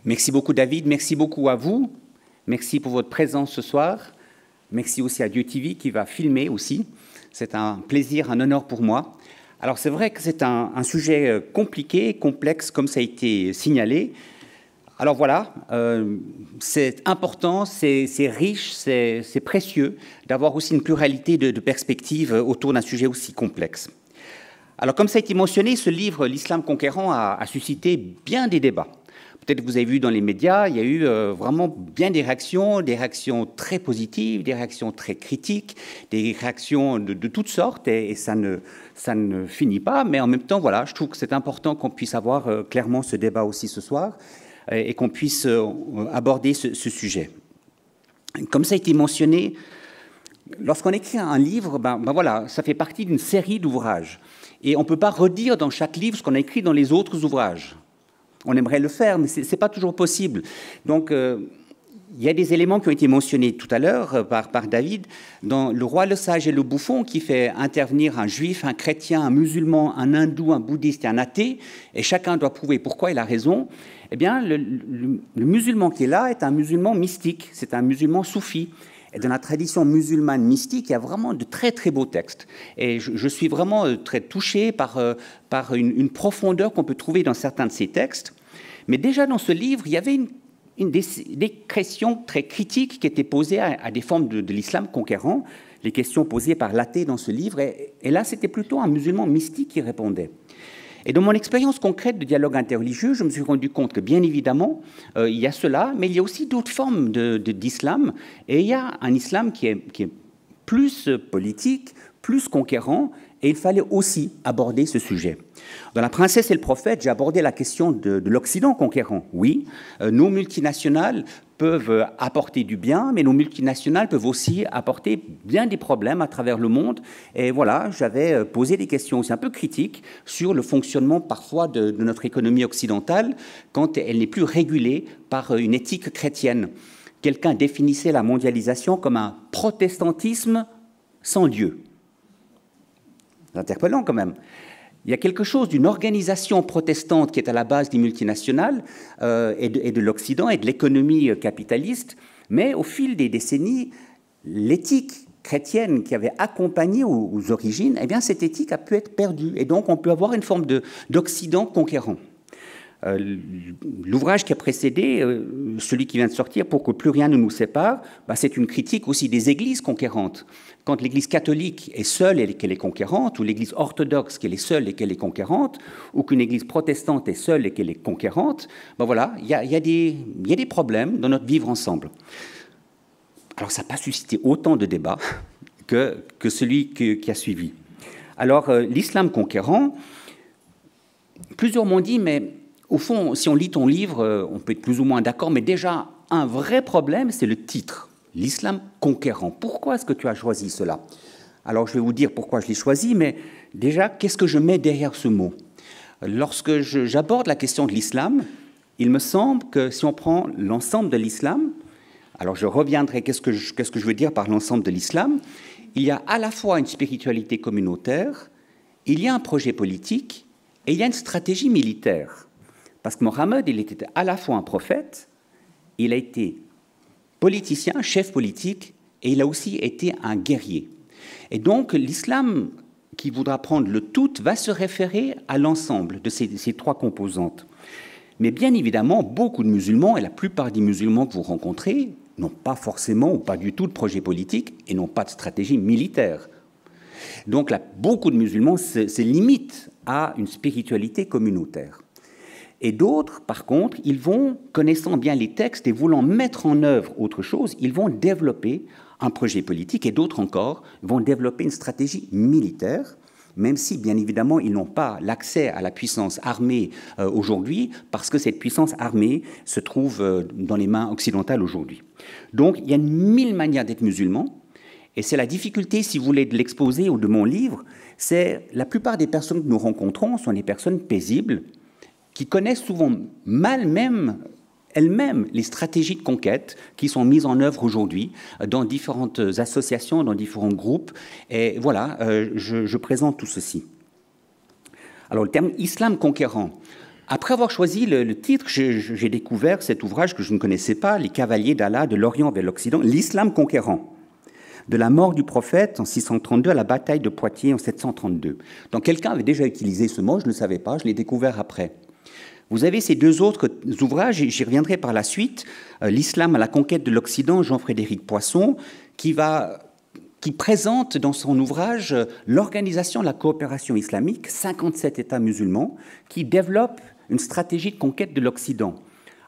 Merci beaucoup David, merci beaucoup à vous, merci pour votre présence ce soir, merci aussi à Dieu TV qui va filmer aussi, c'est un plaisir, un honneur pour moi. Alors c'est vrai que c'est un sujet compliqué, complexe comme ça a été signalé. Alors voilà, c'est important, c'est riche, c'est précieux d'avoir aussi une pluralité de perspectives autour d'un sujet aussi complexe. Alors comme ça a été mentionné, ce livre, L'Islam conquérant, a suscité bien des débats. Peut-être que vous avez vu dans les médias, il y a eu vraiment bien des réactions très positives, des réactions très critiques, des réactions de toutes sortes, et ça ne finit pas. Mais en même temps, voilà, je trouve que c'est important qu'on puisse avoir clairement ce débat aussi ce soir, et qu'on puisse aborder ce sujet. Comme ça a été mentionné, lorsqu'on écrit un livre, voilà, ça fait partie d'une série d'ouvrages. Et on ne peut pas redire dans chaque livre ce qu'on a écrit dans les autres ouvrages. On aimerait le faire, mais ce n'est pas toujours possible. Donc, il y a des éléments qui ont été mentionnés tout à l'heure par David, dans Le Roi, le Sage et le Bouffon, qui fait intervenir un juif, un chrétien, un musulman, un hindou, un bouddhiste et un athée, et chacun doit prouver pourquoi il a raison. Eh bien, le musulman qui est là est un musulman mystique, c'est un musulman soufi. Et dans la tradition musulmane mystique, il y a vraiment de très très beaux textes. Et je suis vraiment très touché par une profondeur qu'on peut trouver dans certains de ces textes. Mais déjà dans ce livre, il y avait des questions très critiques qui étaient posées à des formes de l'islam conquérant, les questions posées par l'athée dans ce livre. Et là, c'était plutôt un musulman mystique qui répondait. Et dans mon expérience concrète de dialogue interreligieux, je me suis rendu compte que, bien évidemment, il y a cela, mais il y a aussi d'autres formes d'islam. Et il y a un islam qui est plus politique, plus conquérant, et il fallait aussi aborder ce sujet. Dans La Princesse et le Prophète, j'ai abordé la question de l'Occident conquérant. Oui, nos multinationales peuvent apporter du bien, mais nos multinationales peuvent aussi apporter bien des problèmes à travers le monde. Et voilà, j'avais posé des questions aussi un peu critiques sur le fonctionnement parfois de notre économie occidentale quand elle n'est plus régulée par une éthique chrétienne. Quelqu'un définissait la mondialisation comme un protestantisme sans Dieu. C'est interpellant quand même. Il y a quelque chose d'une organisation protestante qui est à la base des multinationales et de l'Occident et de l'économie capitaliste, mais au fil des décennies, l'éthique chrétienne qui avait accompagné aux origines, eh bien, cette éthique a pu être perdue. Et donc, on peut avoir une forme d'Occident conquérant. L'ouvrage qui a précédé, celui qui vient de sortir, Pour que plus rien ne nous sépare, c'est une critique aussi des églises conquérantes. Quand l'Église catholique est seule et qu'elle est conquérante, ou l'Église orthodoxe qu'elle est seule et qu'elle est conquérante, ou qu'une Église protestante est seule et qu'elle est conquérante, voilà, il y a des problèmes dans notre vivre ensemble. Alors ça n'a pas suscité autant de débats que celui qui a suivi. Alors l'islam conquérant, plusieurs m'ont dit, mais au fond, si on lit ton livre, on peut être plus ou moins d'accord, mais déjà, un vrai problème, c'est le titre, l'islam conquérant. Pourquoi est-ce que tu as choisi cela? Alors, je vais vous dire pourquoi je l'ai choisi, mais déjà, qu'est-ce que je mets derrière ce mot? Lorsque j'aborde la question de l'islam, il me semble que si on prend l'ensemble de l'islam, alors je reviendrai, qu'est-ce que je veux dire par l'ensemble de l'islam? Il y a à la fois une spiritualité communautaire, il y a un projet politique, et il y a une stratégie militaire. Parce que Mohammed, il était à la fois un prophète, il a été politicien, chef politique, et il a aussi été un guerrier. Et donc, l'islam qui voudra prendre le tout va se référer à l'ensemble de ces trois composantes. Mais bien évidemment, beaucoup de musulmans, et la plupart des musulmans que vous rencontrez, n'ont pas forcément ou pas du tout de projet politique et n'ont pas de stratégie militaire. Donc, là, beaucoup de musulmans se limitent à une spiritualité communautaire. Et d'autres, par contre, ils vont, connaissant bien les textes et voulant mettre en œuvre autre chose, ils vont développer un projet politique, et d'autres encore vont développer une stratégie militaire, même si, bien évidemment, ils n'ont pas l'accès à la puissance armée aujourd'hui, parce que cette puissance armée se trouve dans les mains occidentales aujourd'hui. Donc, il y a 1000 manières d'être musulman, et c'est la difficulté, si vous voulez, de l'exposer ou de mon livre, c'est la plupart des personnes que nous rencontrons sont des personnes paisibles, qui connaissent souvent mal même elles-mêmes les stratégies de conquête qui sont mises en œuvre aujourd'hui dans différentes associations, dans différents groupes. Et voilà, je présente tout ceci. Alors, le terme islam conquérant Après avoir choisi le titre, j'ai découvert cet ouvrage que je ne connaissais pas, Les cavaliers d'Allah de l'Orient vers l'Occident, l'islam conquérant, de la mort du prophète en 632 à la bataille de Poitiers en 732. Donc quelqu'un avait déjà utilisé ce mot, je ne le savais pas, je l'ai découvert après. Vous avez ces deux autres ouvrages, et j'y reviendrai par la suite, L'islam à la conquête de l'Occident, Jean-Frédéric Poisson, qui présente dans son ouvrage l'organisation de la coopération islamique, 57 États musulmans, qui développent une stratégie de conquête de l'Occident.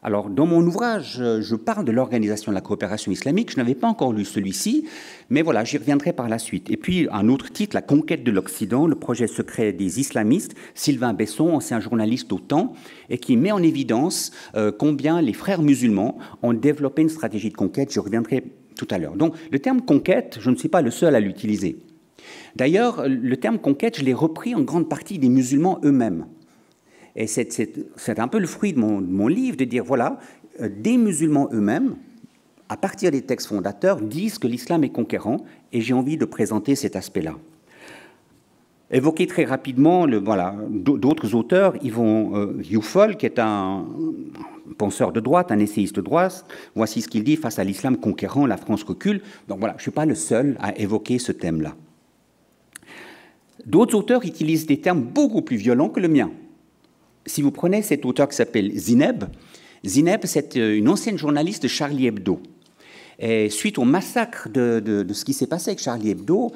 Alors, dans mon ouvrage, je parle de l'organisation de la coopération islamique. Je n'avais pas encore lu celui-ci, mais voilà, j'y reviendrai par la suite. Et puis, un autre titre, La conquête de l'Occident, le projet secret des islamistes, Sylvain Besson, ancien journaliste au Temps, et qui met en évidence combien les frères musulmans ont développé une stratégie de conquête. Je reviendrai tout à l'heure. Donc, le terme conquête, je ne suis pas le seul à l'utiliser. D'ailleurs, le terme conquête, je l'ai repris en grande partie des musulmans eux-mêmes. Et c'est un peu le fruit de mon livre, de dire, voilà, des musulmans eux-mêmes, à partir des textes fondateurs, disent que l'islam est conquérant, et j'ai envie de présenter cet aspect-là. Évoquer très rapidement d'autres auteurs, Yvon Youfol, qui est un penseur de droite, un essayiste de droite. Voici ce qu'il dit: face à l'islam conquérant, la France recule. Donc voilà, je ne suis pas le seul à évoquer ce thème-là. D'autres auteurs utilisent des termes beaucoup plus violents que le mien. Si vous prenez cet auteur qui s'appelle Zineb, c'est une ancienne journaliste de Charlie Hebdo. Et suite au massacre de ce qui s'est passé avec Charlie Hebdo,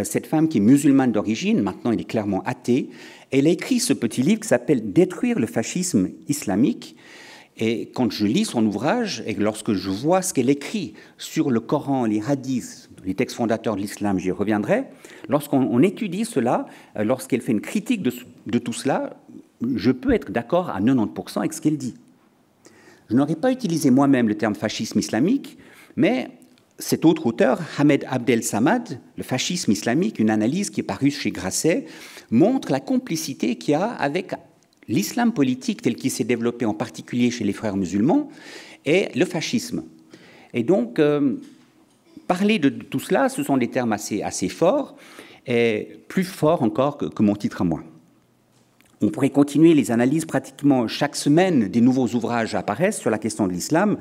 cette femme qui est musulmane d'origine, maintenant elle est clairement athée, elle a écrit ce petit livre qui s'appelle « Détruire le fascisme islamique ». Et quand je lis son ouvrage, et lorsque je vois ce qu'elle écrit sur le Coran, les hadiths, les textes fondateurs de l'islam, j'y reviendrai, lorsqu'on étudie cela, lorsqu'elle fait une critique de tout cela, je peux être d'accord à 90% avec ce qu'elle dit. Je n'aurais pas utilisé moi-même le terme fascisme islamique, mais cet autre auteur, Ahmed Abdel Samad, Le fascisme islamique, une analyse qui est parue chez Grasset, montre la complicité qu'il y a avec l'islam politique tel qu'il s'est développé en particulier chez les frères musulmans et le fascisme. Et donc, parler de tout cela, ce sont des termes assez forts, et plus forts encore que mon titre à moi. On pourrait continuer les analyses pratiquement chaque semaine. Des nouveaux ouvrages apparaissent sur la question de l'islam.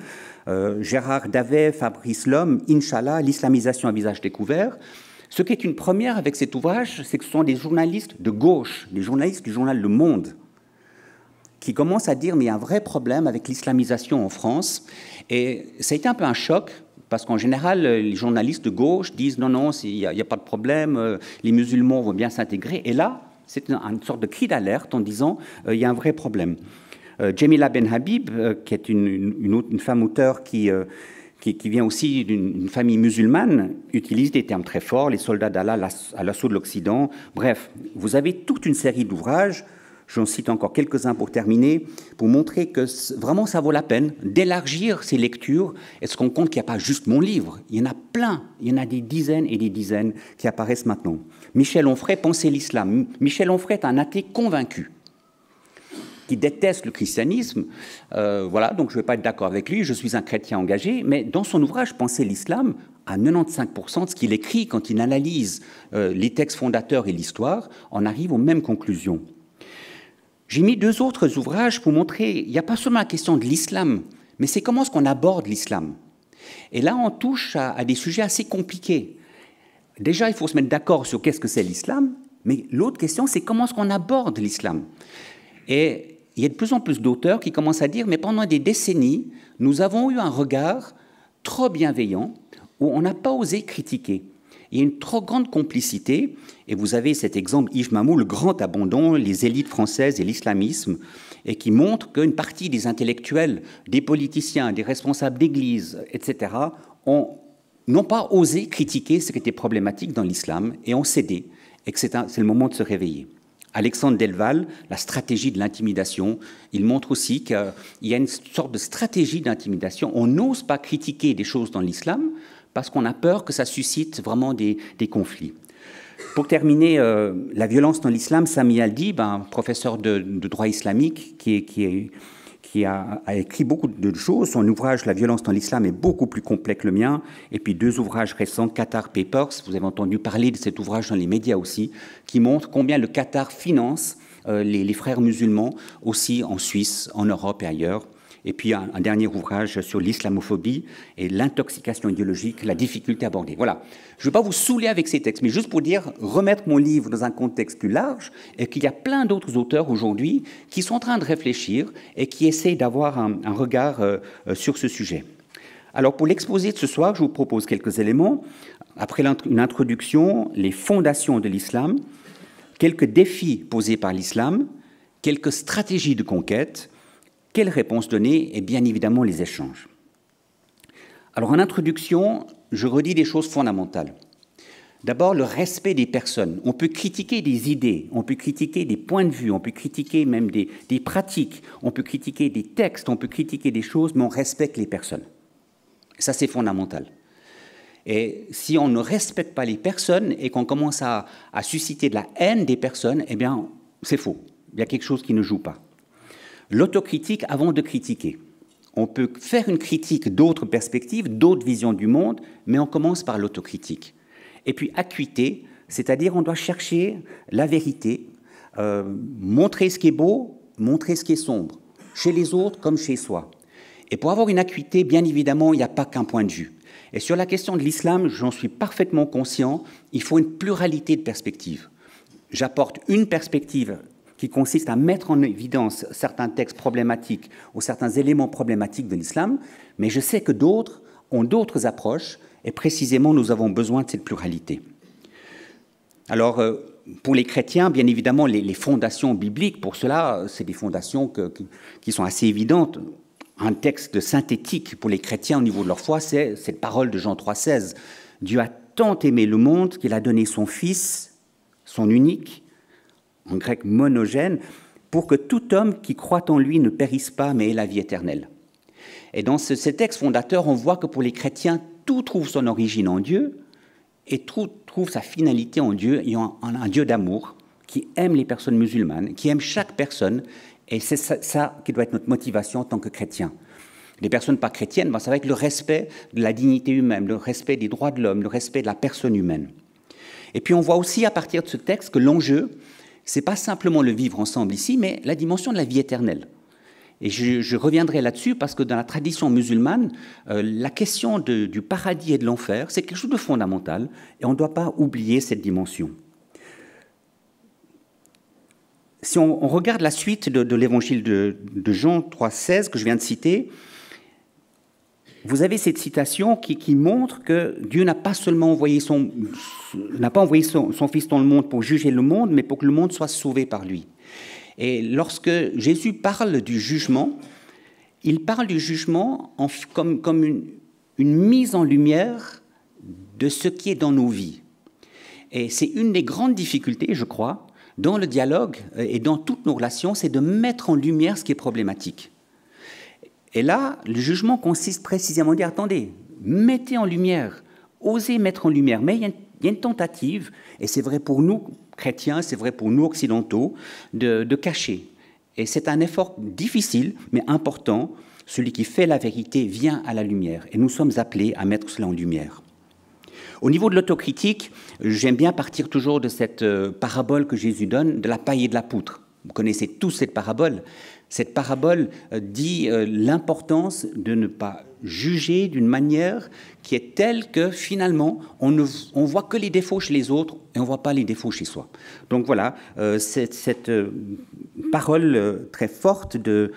Gérard Davet, Fabrice Lhomme, Inch'Allah, l'islamisation à visage découvert. Ce qui est une première avec cet ouvrage, c'est que ce sont des journalistes de gauche, des journalistes du journal Le Monde, qui commencent à dire mais il y a un vrai problème avec l'islamisation en France. Et ça a été un peu un choc, parce qu'en général, les journalistes de gauche disent non, il n'y a pas de problème, les musulmans vont bien s'intégrer. Et là, c'est une sorte de cri d'alerte en disant il y a un vrai problème. Jamila Ben Habib, qui est une femme auteure qui vient aussi d'une famille musulmane, utilise des termes très forts, les soldats d'Allah à l'assaut de l'Occident. Bref, vous avez toute une série d'ouvrages, j'en cite encore quelques-uns pour terminer, pour montrer que vraiment ça vaut la peine d'élargir ces lectures et se rendre compte qu'il n'y a pas juste mon livre, il y en a plein, il y en a des dizaines et des dizaines qui apparaissent maintenant. Michel Onfray, Penser l'islam. Michel Onfray est un athée convaincu, qui déteste le christianisme. Voilà, donc je ne vais pas être d'accord avec lui, je suis un chrétien engagé, mais dans son ouvrage Penser l'islam, à 95% de ce qu'il écrit quand il analyse les textes fondateurs et l'histoire, on arrive aux mêmes conclusions. J'ai mis deux autres ouvrages pour montrer, il n'y a pas seulement la question de l'islam, mais c'est comment est-ce qu'on aborde l'islam. Et là, on touche à des sujets assez compliqués. Déjà, il faut se mettre d'accord sur qu'est-ce que c'est l'islam, mais l'autre question, c'est comment est-ce qu'on aborde l'islam. Et il y a de plus en plus d'auteurs qui commencent à dire, mais pendant des décennies, nous avons eu un regard trop bienveillant où on n'a pas osé critiquer. Il y a une trop grande complicité, et vous avez cet exemple, Yves Mamou, le grand abandon, les élites françaises et l'islamisme, et qui montre qu'une partie des intellectuels, des politiciens, des responsables d'église, etc., n'ont pas osé critiquer ce qui était problématique dans l'islam, et ont cédé, et que c'est le moment de se réveiller. Alexandre Delval, la stratégie de l'intimidation, il montre aussi qu'il y a une sorte de stratégie d'intimidation. On n'ose pas critiquer des choses dans l'islam, parce qu'on a peur que ça suscite vraiment des conflits. Pour terminer, la violence dans l'islam, Sami Aldi, professeur de droit islamique, qui a écrit beaucoup de choses. Son ouvrage « La violence dans l'islam » est beaucoup plus complet que le mien. Et puis deux ouvrages récents, Qatar Papers, vous avez entendu parler de cet ouvrage dans les médias aussi, qui montre combien le Qatar finance les frères musulmans, aussi en Suisse, en Europe et ailleurs. Et puis un dernier ouvrage sur l'islamophobie et l'intoxication idéologique, la difficulté à aborder. Voilà. Je ne veux pas vous saouler avec ces textes, mais juste pour dire, remettre mon livre dans un contexte plus large, et qu'il y a plein d'autres auteurs aujourd'hui qui sont en train de réfléchir et qui essayent d'avoir un regard sur ce sujet. Alors pour l'exposé de ce soir, je vous propose quelques éléments. Après une introduction, les fondations de l'islam, quelques défis posés par l'islam, quelques stratégies de conquête, quelles réponses donner et bien évidemment les échanges. Alors en introduction, je redis des choses fondamentales. D'abord, le respect des personnes. On peut critiquer des idées, on peut critiquer des points de vue, on peut critiquer même des pratiques, on peut critiquer des textes, on peut critiquer des choses, mais on respecte les personnes. Ça, c'est fondamental. Et si on ne respecte pas les personnes et qu'on commence à susciter de la haine des personnes, eh bien, c'est faux. Il y a quelque chose qui ne joue pas. L'autocritique avant de critiquer. On peut faire une critique d'autres perspectives, d'autres visions du monde, mais on commence par l'autocritique. Et puis acuité, c'est-à-dire on doit chercher la vérité, montrer ce qui est beau, montrer ce qui est sombre, chez les autres comme chez soi. Et pour avoir une acuité, bien évidemment, il n'y a pas qu'un point de vue. Et sur la question de l'islam, j'en suis parfaitement conscient, il faut une pluralité de perspectives. J'apporte une perspective qui consiste à mettre en évidence certains textes problématiques ou certains éléments problématiques de l'islam, mais je sais que d'autres ont d'autres approches, et précisément, nous avons besoin de cette pluralité. Alors, pour les chrétiens, bien évidemment, les fondations bibliques, pour cela, c'est des fondations qui sont assez évidentes. Un texte synthétique pour les chrétiens au niveau de leur foi, c'est cette parole de Jean 3,16. « Dieu a tant aimé le monde qu'il a donné son Fils, son unique, en grec monogène, pour que tout homme qui croit en lui ne périsse pas, mais ait la vie éternelle. » Et dans ce texte fondateur, on voit que pour les chrétiens, tout trouve son origine en Dieu et tout trouve sa finalité en Dieu, ayant un Dieu d'amour qui aime les personnes musulmanes, qui aime chaque personne, et c'est ça qui doit être notre motivation en tant que chrétiens. Les personnes pas chrétiennes, ça va être le respect de la dignité humaine, le respect des droits de l'homme, le respect de la personne humaine. Et puis on voit aussi à partir de ce texte que l'enjeu, c'est pas simplement le vivre ensemble ici, mais la dimension de la vie éternelle. Et je reviendrai là-dessus parce que dans la tradition musulmane, la question du paradis et de l'enfer, c'est quelque chose de fondamental et on ne doit pas oublier cette dimension. Si on regarde la suite de l'évangile de Jean 3,16 que je viens de citer, vous avez cette citation qui montre que Dieu n'a pas seulement envoyé son Fils dans le monde pour juger le monde, mais pour que le monde soit sauvé par lui. Et lorsque Jésus parle du jugement, il parle du jugement comme une mise en lumière de ce qui est dans nos vies. Et c'est une des grandes difficultés, je crois, dans le dialogue et dans toutes nos relations, c'est de mettre en lumière ce qui est problématique. Et là, le jugement consiste précisément à dire, attendez, mettez en lumière, osez mettre en lumière. Mais il y a une tentative, et c'est vrai pour nous chrétiens, c'est vrai pour nous occidentaux, de cacher. Et c'est un effort difficile, mais important. Celui qui fait la vérité vient à la lumière. Et nous sommes appelés à mettre cela en lumière. Au niveau de l'autocritique, j'aime bien partir toujours de cette parabole que Jésus donne, de la paille et de la poutre. Vous connaissez tous cette parabole. Cette parabole dit l'importance de ne pas juger d'une manière qui est telle que finalement on voit que les défauts chez les autres et on ne voit pas les défauts chez soi. Donc voilà, cette parole très forte de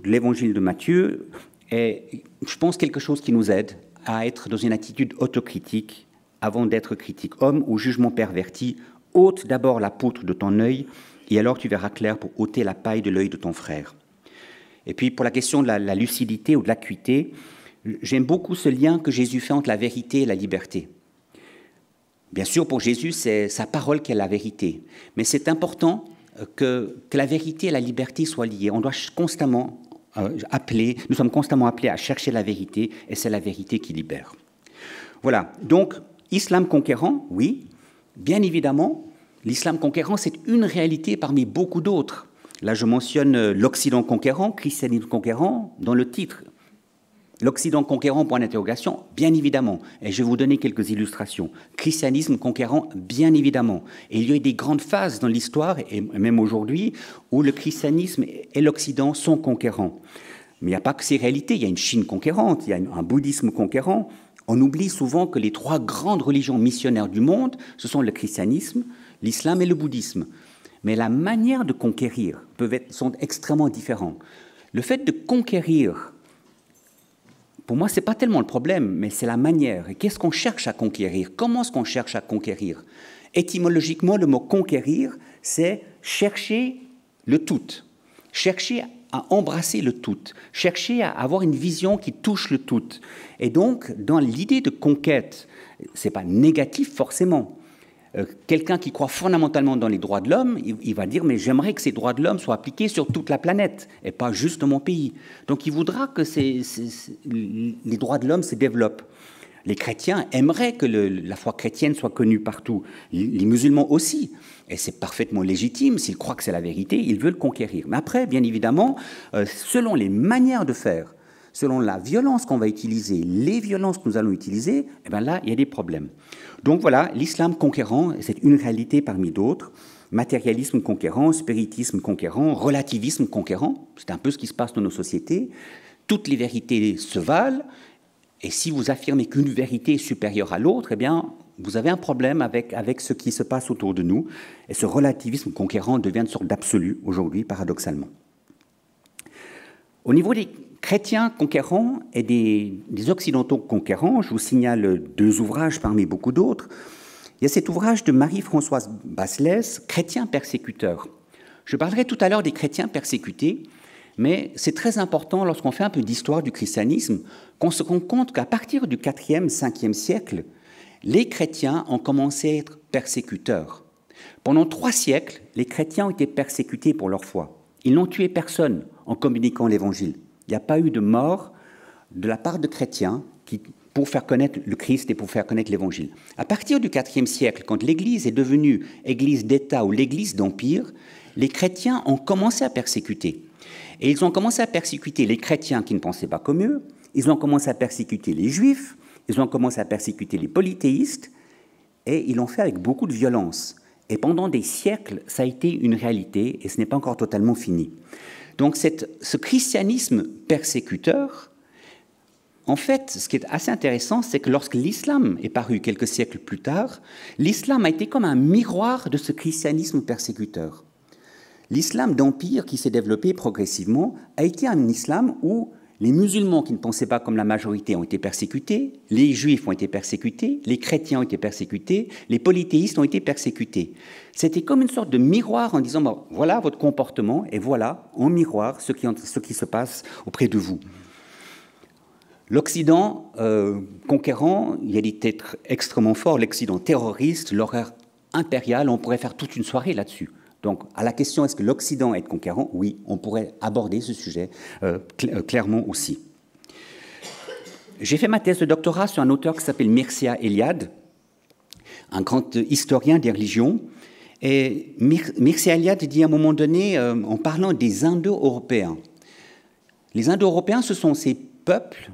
l'évangile de Matthieu est, je pense, quelque chose qui nous aide à être dans une attitude autocritique avant d'être critique. Homme au jugement perverti, ôte d'abord la poutre de ton œil, et alors tu verras clair pour ôter la paille de l'œil de ton frère. Et puis pour la question de la lucidité ou de l'acuité, j'aime beaucoup ce lien que Jésus fait entre la vérité et la liberté. Bien sûr, pour Jésus, c'est sa parole qui est la vérité, mais c'est important que la vérité et la liberté soient liées. On doit constamment nous sommes constamment appelés à chercher la vérité, et c'est la vérité qui libère. Voilà, donc, islam conquérant, oui, bien évidemment, l'islam conquérant, c'est une réalité parmi beaucoup d'autres. Là, je mentionne l'Occident conquérant, christianisme conquérant, dans le titre. L'Occident conquérant, point d'interrogation, bien évidemment. Et je vais vous donner quelques illustrations. Christianisme conquérant, bien évidemment. Et il y a eu des grandes phases dans l'histoire, et même aujourd'hui, où le christianisme et l'Occident sont conquérants. Mais il n'y a pas que ces réalités. Il y a une Chine conquérante, il y a un bouddhisme conquérant. On oublie souvent que les trois grandes religions missionnaires du monde, ce sont le christianisme, l'islam et le bouddhisme. Mais la manière de conquérir sont extrêmement différentes. Le fait de conquérir, pour moi, ce n'est pas tellement le problème, mais c'est la manière. Et qu'est-ce qu'on cherche à conquérir? Comment est-ce qu'on cherche à conquérir? Étymologiquement, le mot conquérir, c'est chercher le tout, chercher à embrasser le tout, chercher à avoir une vision qui touche le tout. Et donc, dans l'idée de conquête, ce n'est pas négatif forcément. Quelqu'un qui croit fondamentalement dans les droits de l'homme, il va dire « mais j'aimerais que ces droits de l'homme soient appliqués sur toute la planète et pas juste dans mon pays ». Donc il voudra que les droits de l'homme se développent. Les chrétiens aimeraient que la foi chrétienne soit connue partout, les musulmans aussi. Et c'est parfaitement légitime, s'ils croient que c'est la vérité, ils veulent conquérir. Mais après, bien évidemment, selon les manières de faire, selon la violence qu'on va utiliser, les violences que nous allons utiliser, eh bien là, il y a des problèmes. Donc voilà, l'islam conquérant, c'est une réalité parmi d'autres. Matérialisme conquérant, spiritisme conquérant, relativisme conquérant, c'est un peu ce qui se passe dans nos sociétés. Toutes les vérités se valent, et si vous affirmez qu'une vérité est supérieure à l'autre, eh bien, vous avez un problème avec ce qui se passe autour de nous. Et ce relativisme conquérant devient une sorte d'absolu aujourd'hui, paradoxalement. Au niveau des chrétiens conquérants et des occidentaux conquérants, je vous signale deux ouvrages parmi beaucoup d'autres. Il y a cet ouvrage de Marie-Françoise Basselès, « Chrétiens persécuteurs ». Je parlerai tout à l'heure des chrétiens persécutés, mais c'est très important lorsqu'on fait un peu d'histoire du christianisme qu'on se rend compte qu'à partir du 4e, 5e siècle, les chrétiens ont commencé à être persécuteurs. Pendant 3 siècles, les chrétiens ont été persécutés pour leur foi. Ils n'ont tué personne en communiquant l'Évangile. Il n'y a pas eu de mort de la part de chrétiens pour faire connaître le Christ et pour faire connaître l'Évangile. À partir du IVe siècle, quand l'Église est devenue Église d'État ou l'Église d'Empire, les chrétiens ont commencé à persécuter. Et ils ont commencé à persécuter les chrétiens qui ne pensaient pas comme eux, ils ont commencé à persécuter les juifs, ils ont commencé à persécuter les polythéistes, et ils l'ont fait avec beaucoup de violence. Et pendant des siècles, ça a été une réalité, et ce n'est pas encore totalement fini. Donc ce christianisme persécuteur, en fait, ce qui est assez intéressant, c'est que lorsque l'islam est paru quelques siècles plus tard, l'islam a été comme un miroir de ce christianisme persécuteur. L'islam d'empire qui s'est développé progressivement a été un islam où les musulmans qui ne pensaient pas comme la majorité ont été persécutés, les juifs ont été persécutés, les chrétiens ont été persécutés, les polythéistes ont été persécutés. C'était comme une sorte de miroir en disant bon, voilà votre comportement et voilà en miroir ce qui se passe auprès de vous. L'Occident conquérant, il y a des titres extrêmement forts, l'Occident terroriste, l'horreur impériale, on pourrait faire toute une soirée là-dessus. Donc, à la question est-ce que l'Occident est conquérant? Oui, on pourrait aborder ce sujet clairement aussi. J'ai fait ma thèse de doctorat sur un auteur qui s'appelle Mircea Eliade, un grand historien des religions. Et Mircea Eliade dit à un moment donné, en parlant des Indo-Européens, les Indo-Européens, ce sont ces peuples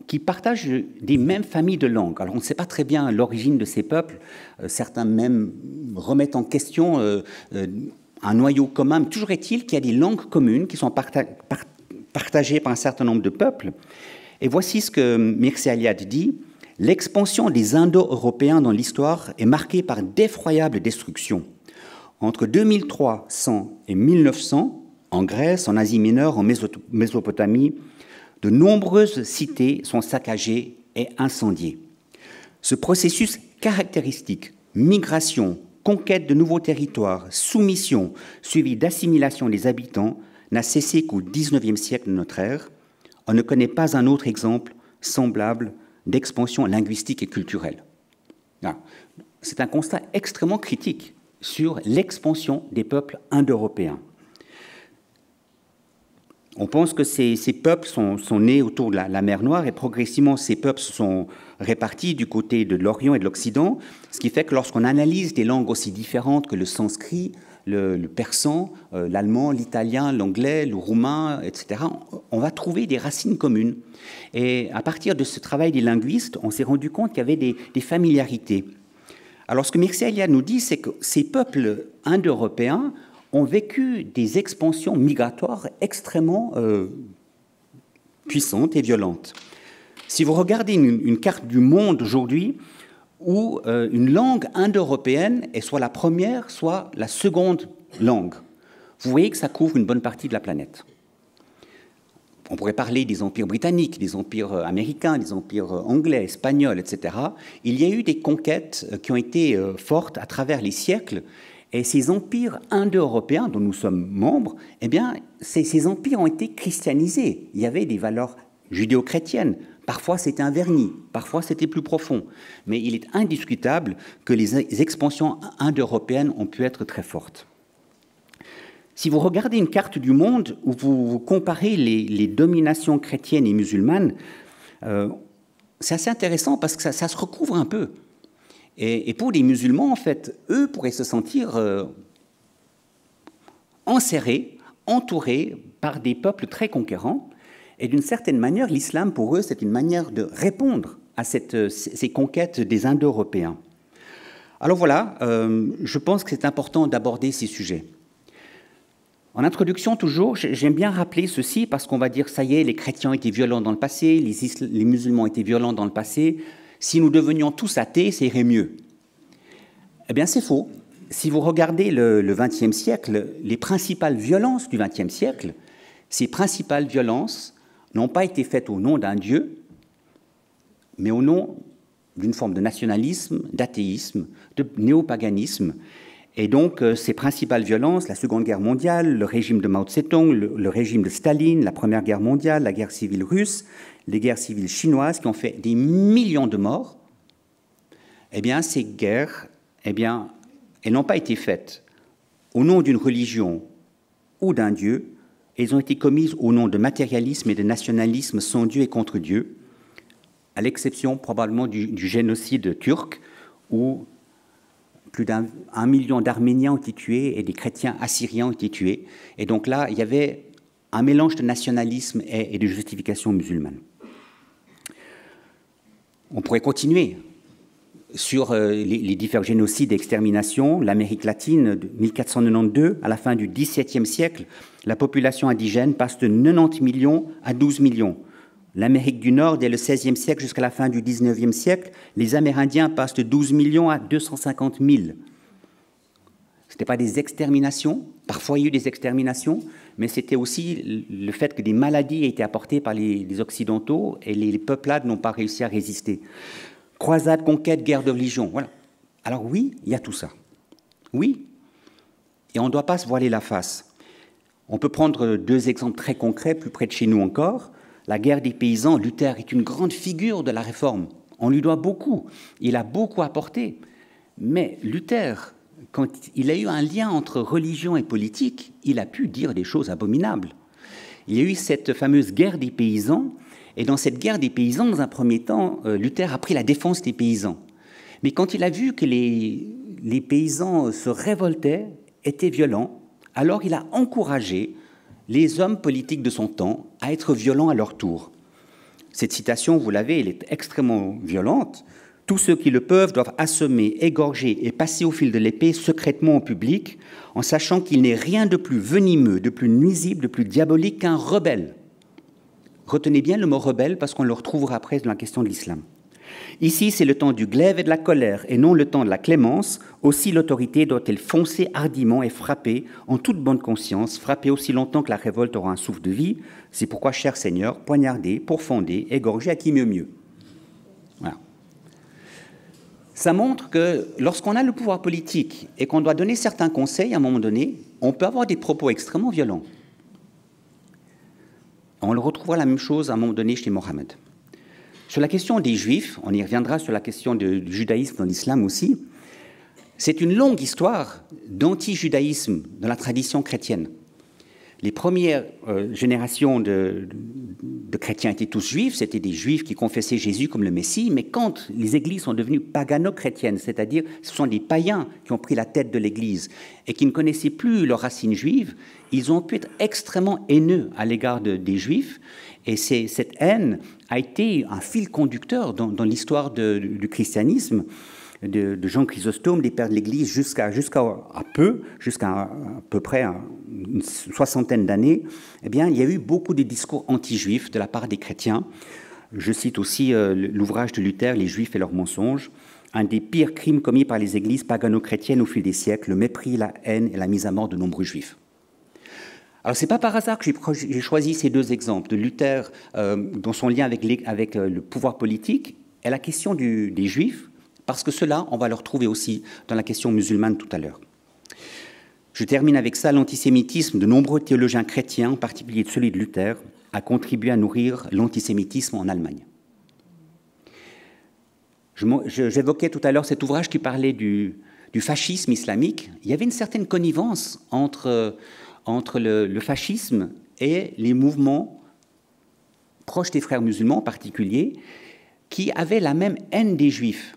qui partagent des mêmes familles de langues. Alors on ne sait pas très bien l'origine de ces peuples, certains même remettent en question un noyau commun, mais toujours est-il qu'il y a des langues communes qui sont partagées par un certain nombre de peuples. Et voici ce que Mircea Eliade dit. « L'expansion des Indo-Européens dans l'histoire est marquée par d'effroyables destructions. Entre 2300 et 1900, en Grèce, en Asie mineure, en Mésopotamie, de nombreuses cités sont saccagées et incendiées. Ce processus caractéristique, migration, conquête de nouveaux territoires, soumission, suivi d'assimilation des habitants, n'a cessé qu'au XIXe siècle de notre ère. On ne connaît pas un autre exemple semblable d'expansion linguistique et culturelle. » C'est un constat extrêmement critique sur l'expansion des peuples indo-européens. On pense que ces peuples sont nés autour de la mer Noire et progressivement ces peuples se sont répartis du côté de l'Orient et de l'Occident, ce qui fait que lorsqu'on analyse des langues aussi différentes que le sanskrit, le persan, l'allemand, l'italien, l'anglais, le roumain, etc. On va trouver des racines communes. Et à partir de ce travail des linguistes, on s'est rendu compte qu'il y avait des familiarités. Alors ce que Mircea Eliade nous dit, c'est que ces peuples indo-européens ont vécu des expansions migratoires extrêmement puissantes et violentes. Si vous regardez une carte du monde aujourd'hui, où une langue indo-européenne est soit la première, soit la seconde langue, vous voyez que ça couvre une bonne partie de la planète. On pourrait parler des empires britanniques, des empires américains, des empires anglais, espagnols, etc. Il y a eu des conquêtes qui ont été fortes à travers les siècles, et ces empires indo-européens dont nous sommes membres, eh bien, ces empires ont été christianisés. Il y avait des valeurs judéo-chrétiennes. Parfois, c'était un vernis, parfois, c'était plus profond. Mais il est indiscutable que les expansions indo-européennes ont pu être très fortes. Si vous regardez une carte du monde où vous comparez les dominations chrétiennes et musulmanes, c'est assez intéressant parce que ça se recouvre un peu. Et pour les musulmans, en fait, eux pourraient se sentir enserrés, entourés par des peuples très conquérants. Et d'une certaine manière, l'islam, pour eux, c'est une manière de répondre à ces conquêtes des Indo-Européens. Alors voilà, je pense que c'est important d'aborder ces sujets. En introduction, toujours, j'aime bien rappeler ceci, parce qu'on va dire, ça y est, les chrétiens étaient violents dans le passé, les musulmans étaient violents dans le passé, si nous devenions tous athées, ça irait mieux. Eh bien, c'est faux. Si vous regardez le XXe siècle, les principales violences du XXe siècle, ces principales violences n'ont pas été faites au nom d'un Dieu, mais au nom d'une forme de nationalisme, d'athéisme, de néopaganisme. Et donc, ces principales violences, la Seconde Guerre mondiale, le régime de Mao Tse-tung, le régime de Staline, la Première Guerre mondiale, la guerre civile russe, les guerres civiles chinoises qui ont fait des millions de morts, eh bien, ces guerres, eh bien, elles n'ont pas été faites au nom d'une religion ou d'un Dieu, elles ont été commises au nom de matérialisme et de nationalisme sans Dieu et contre Dieu, à l'exception probablement du génocide turc, où plus d'1 million d'Arméniens ont été tués et des chrétiens assyriens ont été tués. Et donc là, il y avait un mélange de nationalisme et de justification musulmane. On pourrait continuer sur les différents génocides et exterminations. L'Amérique latine, de 1492, à la fin du XVIIe siècle, la population indigène passe de 90 millions à 12 millions. L'Amérique du Nord, dès le XVIe siècle jusqu'à la fin du XIXe siècle, les Amérindiens passent de 12 millions à 250 000. Ce n'était pas des exterminations, parfois il y a eu des exterminations, mais c'était aussi le fait que des maladies aient été apportées par les Occidentaux et les peuplades n'ont pas réussi à résister. Croisade, conquête, guerre de religion, voilà. Alors oui, il y a tout ça. Oui, et on ne doit pas se voiler la face. On peut prendre 2 exemples très concrets, plus près de chez nous encore. La guerre des paysans, Luther est une grande figure de la réforme. On lui doit beaucoup. Il a beaucoup apporté. Mais Luther, quand il a eu un lien entre religion et politique, il a pu dire des choses abominables. Il y a eu cette fameuse guerre des paysans, et dans cette guerre des paysans, dans un premier temps, Luther a pris la défense des paysans. Mais quand il a vu que les paysans se révoltaient, étaient violents, alors il a encouragé les hommes politiques de son temps à être violents à leur tour. Cette citation, vous l'avez, elle est extrêmement violente. « Tous ceux qui le peuvent doivent assommer, égorger et passer au fil de l'épée secrètement au public, en sachant qu'il n'est rien de plus venimeux, de plus nuisible, de plus diabolique qu'un rebelle. » Retenez bien le mot « rebelle » parce qu'on le retrouvera après dans la question de l'islam. Ici, c'est le temps du glaive et de la colère, et non le temps de la clémence. Aussi, l'autorité doit-elle foncer hardiment et frapper, en toute bonne conscience, frapper aussi longtemps que la révolte aura un souffle de vie. C'est pourquoi, cher Seigneur, poignarder, pourfonder, égorger à qui mieux. Voilà. Ça montre que lorsqu'on a le pouvoir politique et qu'on doit donner certains conseils à un moment donné, on peut avoir des propos extrêmement violents. On le retrouvera la même chose à un moment donné chez Mohammed. Sur la question des Juifs, on y reviendra sur la question du judaïsme dans l'islam aussi, c'est une longue histoire d'anti-judaïsme dans la tradition chrétienne. Les premières générations de chrétiens étaient tous juifs, c'était des juifs qui confessaient Jésus comme le Messie, mais quand les églises sont devenues pagano-chrétiennes, c'est-à-dire ce sont des païens qui ont pris la tête de l'église et qui ne connaissaient plus leurs racines juives, ils ont pu être extrêmement haineux à l'égard des juifs, et cette haine a été un fil conducteur dans l'histoire du christianisme, de Jean Chrysostome, des pères de l'Église, jusqu'à à peu près une soixantaine d'années. Eh bien, il y a eu beaucoup de discours anti-juifs de la part des chrétiens. Je cite aussi l'ouvrage de Luther, Les Juifs et leurs mensonges, un des pires crimes commis par les églises pagano-chrétiennes au fil des siècles, le mépris, la haine et la mise à mort de nombreux juifs. Alors, ce n'est pas par hasard que j'ai choisi ces deux exemples de Luther dans son lien avec le pouvoir politique et la question des juifs, parce que cela, on va le retrouver aussi dans la question musulmane tout à l'heure. Je termine avec ça. L'antisémitisme de nombreux théologiens chrétiens, en particulier celui de Luther, a contribué à nourrir l'antisémitisme en Allemagne. J'évoquais tout à l'heure cet ouvrage qui parlait du fascisme islamique. Il y avait une certaine connivence entre le fascisme et les mouvements proches des frères musulmans en particulier, qui avaient la même haine des juifs,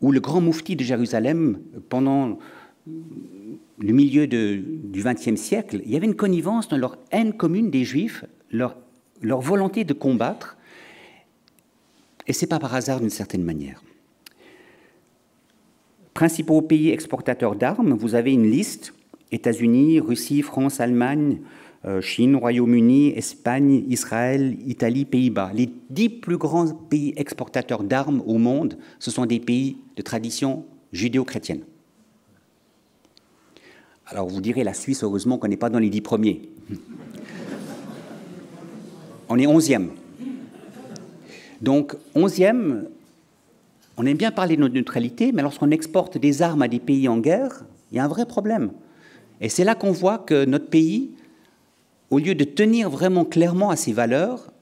où le grand moufti de Jérusalem, pendant le milieu du XXe siècle, il y avait une connivence dans leur haine commune des juifs, leur volonté de combattre, et ce n'est pas par hasard d'une certaine manière. Principaux pays exportateurs d'armes, vous avez une liste: États-Unis, Russie, France, Allemagne, Chine, Royaume-Uni, Espagne, Israël, Italie, Pays-Bas. Les 10 plus grands pays exportateurs d'armes au monde, ce sont des pays de tradition judéo-chrétienne. Alors vous direz, la Suisse, heureusement qu'on n'est pas dans les 10 premiers. On est 11e. Donc 11e, on aime bien parler de notre neutralité, mais lorsqu'on exporte des armes à des pays en guerre, il y a un vrai problème. Et c'est là qu'on voit que notre pays, au lieu de tenir vraiment clairement à ses valeurs,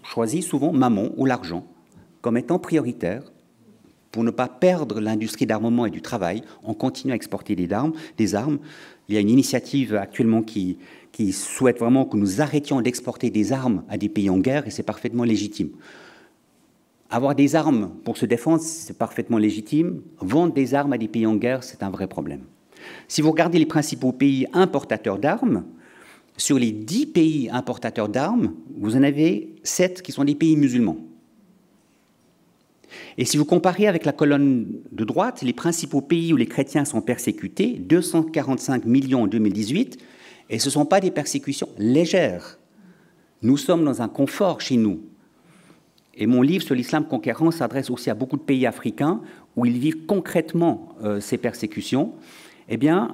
choisit souvent mammon ou l'argent comme étant prioritaire pour ne pas perdre l'industrie d'armement et du travail. On continue à exporter des armes. Il y a une initiative actuellement qui souhaite vraiment que nous arrêtions d'exporter des armes à des pays en guerre, et c'est parfaitement légitime. Avoir des armes pour se défendre, c'est parfaitement légitime. Vendre des armes à des pays en guerre, c'est un vrai problème. Si vous regardez les principaux pays importateurs d'armes, sur les 10 pays importateurs d'armes, vous en avez 7 qui sont des pays musulmans. Et si vous comparez avec la colonne de droite, les principaux pays où les chrétiens sont persécutés, 245 millions en 2018, et ce ne sont pas des persécutions légères. Nous sommes dans un confort chez nous. Et mon livre sur l'islam conquérant s'adresse aussi à beaucoup de pays africains où ils vivent concrètement ces persécutions. Eh bien,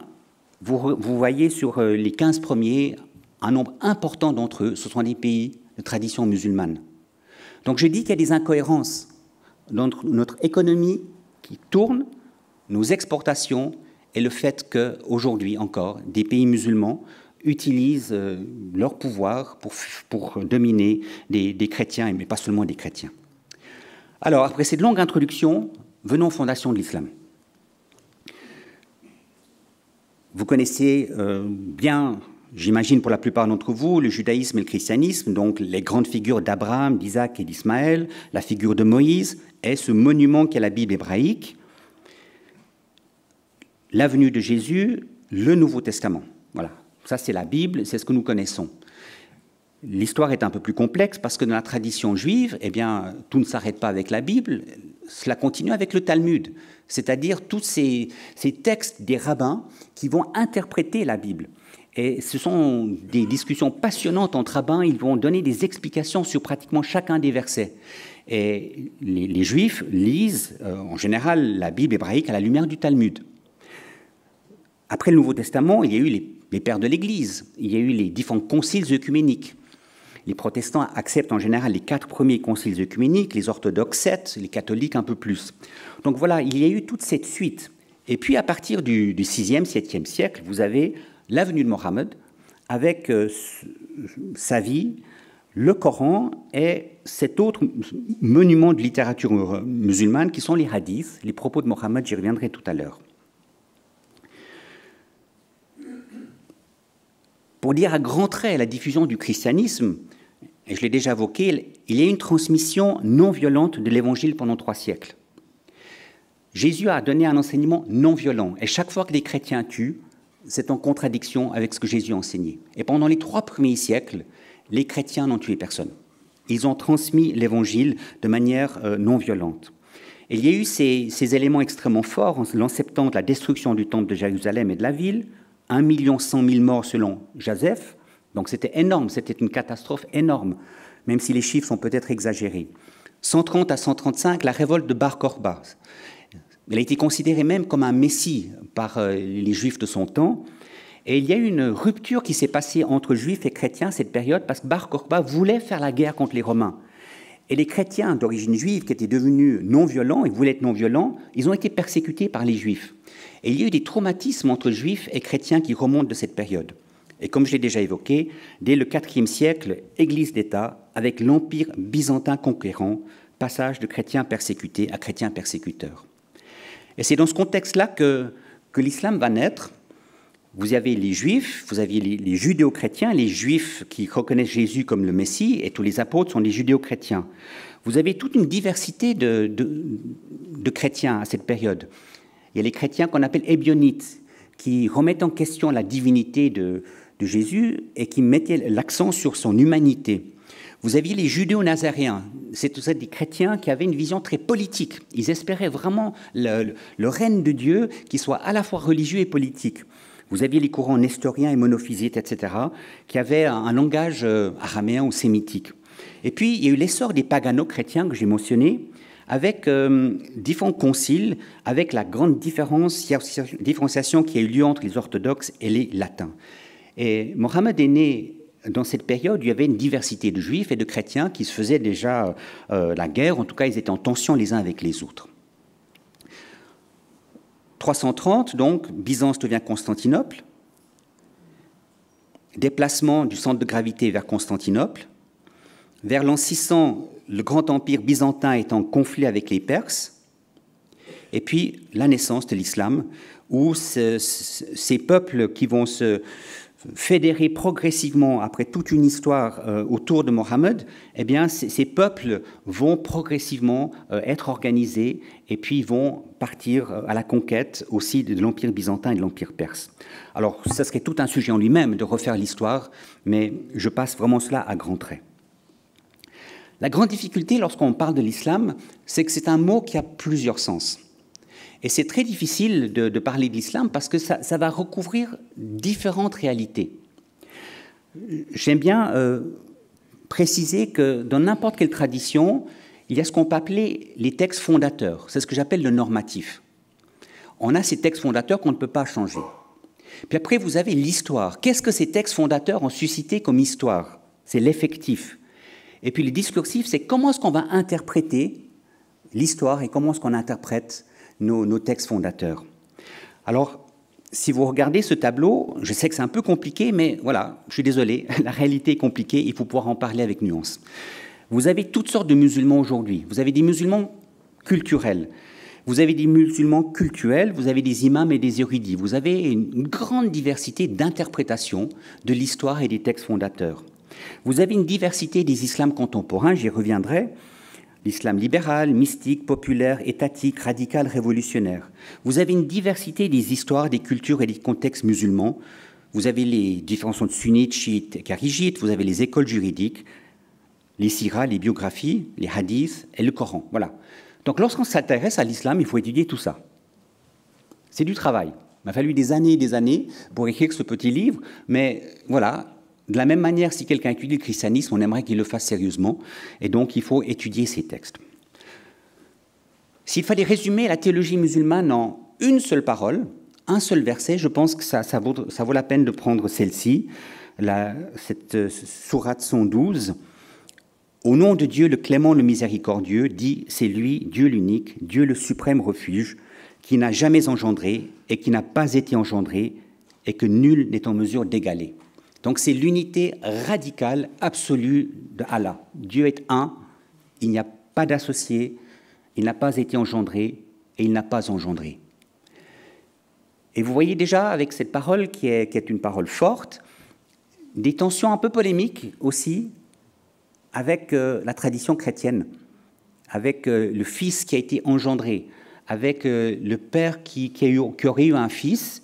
vous voyez sur les 15 premiers, un nombre important d'entre eux, ce sont des pays de tradition musulmane. Donc je dis qu'il y a des incohérences dans notre économie qui tourne, nos exportations, et le fait qu'aujourd'hui encore, des pays musulmans utilisent leur pouvoir pour dominer des chrétiens, mais pas seulement des chrétiens. Alors, après cette longue introduction, venons aux fondations de l'islam. Vous connaissez bien, j'imagine pour la plupart d'entre vous, le judaïsme et le christianisme, donc les grandes figures d'Abraham, d'Isaac et d'Ismaël, la figure de Moïse, et ce monument qu'est la Bible hébraïque, la venue de Jésus, le Nouveau Testament. Voilà, ça c'est la Bible, c'est ce que nous connaissons. L'histoire est un peu plus complexe parce que dans la tradition juive, eh bien, tout ne s'arrête pas avec la Bible, cela continue avec le Talmud, c'est-à-dire tous ces textes des rabbins qui vont interpréter la Bible. Et ce sont des discussions passionnantes entre rabbins, ils vont donner des explications sur pratiquement chacun des versets. Et les Juifs lisent en général la Bible hébraïque à la lumière du Talmud. Après le Nouveau Testament, il y a eu les pères de l'Église, il y a eu les différents conciles œcuméniques. Les protestants acceptent en général les 4 premiers conciles œcuméniques, les orthodoxes 7, les catholiques un peu plus. Donc voilà, il y a eu toute cette suite. Et puis à partir du 6e, 7e siècle, vous avez la venue de Mohammed avec sa vie, le Coran et cet autre monument de littérature musulmane qui sont les hadiths, les propos de Mohammed, j'y reviendrai tout à l'heure. Pour dire à grands traits la diffusion du christianisme, et je l'ai déjà évoqué, il y a une transmission non violente de l'Évangile pendant 3 siècles. Jésus a donné un enseignement non violent, et chaque fois que des chrétiens tuent, c'est en contradiction avec ce que Jésus a enseigné. Et pendant les 3 premiers siècles, les chrétiens n'ont tué personne. Ils ont transmis l'Évangile de manière non violente. Et il y a eu ces éléments extrêmement forts en l'an 70, la destruction du temple de Jérusalem et de la ville, 1 100 000 morts selon Joseph, donc c'était énorme, c'était une catastrophe énorme, même si les chiffres sont peut-être exagérés. 130 à 135, la révolte de Bar Kokhba. Il a été considéré même comme un messie par les Juifs de son temps. Et il y a eu une rupture qui s'est passée entre Juifs et chrétiens à cette période parce que Bar Kokhba voulait faire la guerre contre les Romains. Et les chrétiens d'origine juive qui étaient devenus non-violents, ils voulaient être non-violents, ils ont été persécutés par les Juifs. Et il y a eu des traumatismes entre Juifs et chrétiens qui remontent de cette période. Et comme je l'ai déjà évoqué, dès le IVe siècle, Église d'État, avec l'Empire byzantin conquérant, passage de chrétiens persécutés à chrétiens persécuteurs. Et c'est dans ce contexte-là que l'islam va naître. Vous avez les Juifs, vous aviez les judéo-chrétiens, les Juifs qui reconnaissent Jésus comme le Messie, et tous les apôtres sont des judéo-chrétiens. Vous avez toute une diversité de chrétiens à cette période. Il y a les chrétiens qu'on appelle ébionites, qui remettent en question la divinité de Jésus et qui mettaient l'accent sur son humanité. Vous aviez les judéo-nazaréens, c'est des chrétiens qui avaient une vision très politique. Ils espéraient vraiment le règne de Dieu qui soit à la fois religieux et politique. Vous aviez les courants nestoriens et monophysites, etc., qui avaient un langage araméen ou sémitique. Et puis, il y a eu l'essor des pagano-chrétiens que j'ai mentionné, avec différents conciles, avec la grande différenciation qui a eu lieu entre les orthodoxes et les latins. Et Mohammed est né dans cette période où il y avait une diversité de juifs et de chrétiens qui se faisaient déjà la guerre, en tout cas ils étaient en tension les uns avec les autres. 330, donc, Byzance devient Constantinople, déplacement du centre de gravité vers Constantinople. Vers l'an 600, le grand empire byzantin est en conflit avec les Perses, et puis la naissance de l'islam, où ces peuples qui vont se fédérer progressivement après toute une histoire autour de Mohammed, eh bien, ces peuples vont progressivement être organisés et puis vont partir à la conquête aussi de l'Empire byzantin et de l'Empire perse. Alors, ça serait tout un sujet en lui-même de refaire l'histoire, mais je passe vraiment cela à grands traits. La grande difficulté lorsqu'on parle de l'islam, c'est que c'est un mot qui a plusieurs sens. Et c'est très difficile de parler de l'islam parce que ça va recouvrir différentes réalités. J'aime bien préciser que dans n'importe quelle tradition, il y a ce qu'on peut appeler les textes fondateurs. C'est ce que j'appelle le normatif. On a ces textes fondateurs qu'on ne peut pas changer. Puis après, vous avez l'histoire. Qu'est-ce que ces textes fondateurs ont suscité comme histoire? C'est l'effectif. Et puis le discursif, c'est comment est-ce qu'on va interpréter l'histoire et comment est-ce qu'on interprète nos textes fondateurs. Alors, si vous regardez ce tableau, je sais que c'est un peu compliqué, mais voilà, je suis désolé, la réalité est compliquée, il faut pouvoir en parler avec nuance. Vous avez toutes sortes de musulmans aujourd'hui. Vous avez des musulmans culturels, vous avez des musulmans cultuels, vous avez des imams et des érudits. Vous avez une grande diversité d'interprétations de l'histoire et des textes fondateurs. Vous avez une diversité des islams contemporains, j'y reviendrai, l'islam libéral, mystique, populaire, étatique, radical, révolutionnaire. Vous avez une diversité des histoires, des cultures et des contextes musulmans. Vous avez les différences entre sunnites, chiites et kharijites. Vous avez les écoles juridiques, les siras, les biographies, les hadiths et le Coran. Voilà. Donc lorsqu'on s'intéresse à l'islam, il faut étudier tout ça. C'est du travail. Il m'a fallu des années et des années pour écrire ce petit livre, mais voilà. De la même manière, si quelqu'un étudie le christianisme, on aimerait qu'il le fasse sérieusement, et donc il faut étudier ces textes. S'il fallait résumer la théologie musulmane en une seule parole, un seul verset, je pense que ça vaut la peine de prendre celle-ci, cette sourate 112. Au nom de Dieu, le clément, le miséricordieux, dit, c'est lui, Dieu l'unique, Dieu le suprême refuge, qui n'a jamais engendré et qui n'a pas été engendré, et que nul n'est en mesure d'égaler. Donc c'est l'unité radicale, absolue de Allah. Dieu est un, il n'y a pas d'associé, il n'a pas été engendré et il n'a pas engendré. Et vous voyez déjà avec cette parole qui est une parole forte, des tensions un peu polémiques aussi avec la tradition chrétienne, avec le Fils qui a été engendré, avec le Père qui aurait eu un Fils.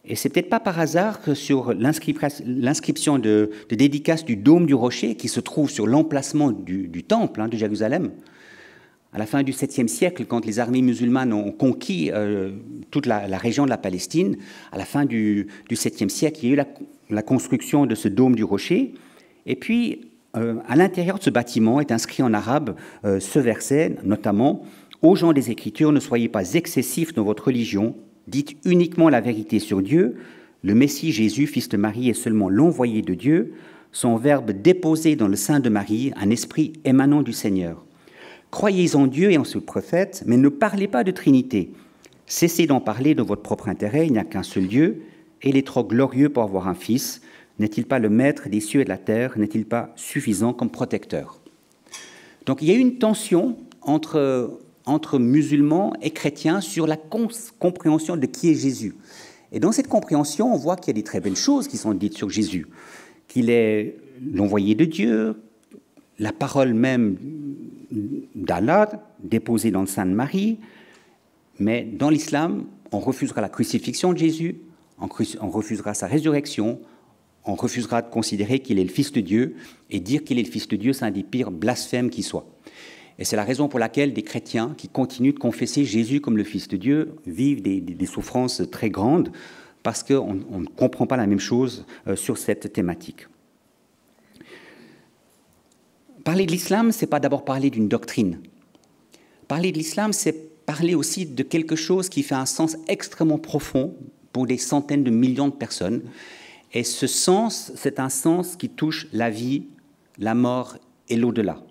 Et c'est peut-être pas par hasard que sur l'inscription de dédicace du dôme du rocher, qui se trouve sur l'emplacement du temple de Jérusalem, à la fin du 7e siècle, quand les armées musulmanes ont conquis toute la région de la Palestine, à la fin du 7e siècle, il y a eu la construction de ce dôme du rocher. Et puis, à l'intérieur de ce bâtiment est inscrit en arabe ce verset, notamment « Aux gens des Écritures, ne soyez pas excessifs dans votre religion, dites uniquement la vérité sur Dieu. Le Messie Jésus, fils de Marie, est seulement l'envoyé de Dieu, son Verbe déposé dans le sein de Marie, un esprit émanant du Seigneur. Croyez en Dieu et en ce prophète, mais ne parlez pas de Trinité. Cessez d'en parler de votre propre intérêt, il n'y a qu'un seul Dieu, et il est trop glorieux pour avoir un fils. N'est-il pas le maître des cieux et de la terre? N'est-il pas suffisant comme protecteur ?» Donc il y a une tension entre musulmans et chrétiens sur la compréhension de qui est Jésus. Et dans cette compréhension, on voit qu'il y a des très belles choses qui sont dites sur Jésus, qu'il est l'envoyé de Dieu, la parole même d'Allah, déposée dans le sein de Marie, mais dans l'islam, on refusera la crucifixion de Jésus, on refusera sa résurrection, on refusera de considérer qu'il est le Fils de Dieu, et dire qu'il est le Fils de Dieu, c'est un des pires blasphèmes qui soit. Et c'est la raison pour laquelle des chrétiens qui continuent de confesser Jésus comme le Fils de Dieu vivent des souffrances très grandes, parce qu'on ne comprend pas la même chose sur cette thématique. Parler de l'islam, ce n'est pas d'abord parler d'une doctrine. Parler de l'islam, c'est parler aussi de quelque chose qui fait un sens extrêmement profond pour des centaines de millions de personnes. Et ce sens, c'est un sens qui touche la vie, la mort et l'au-delà.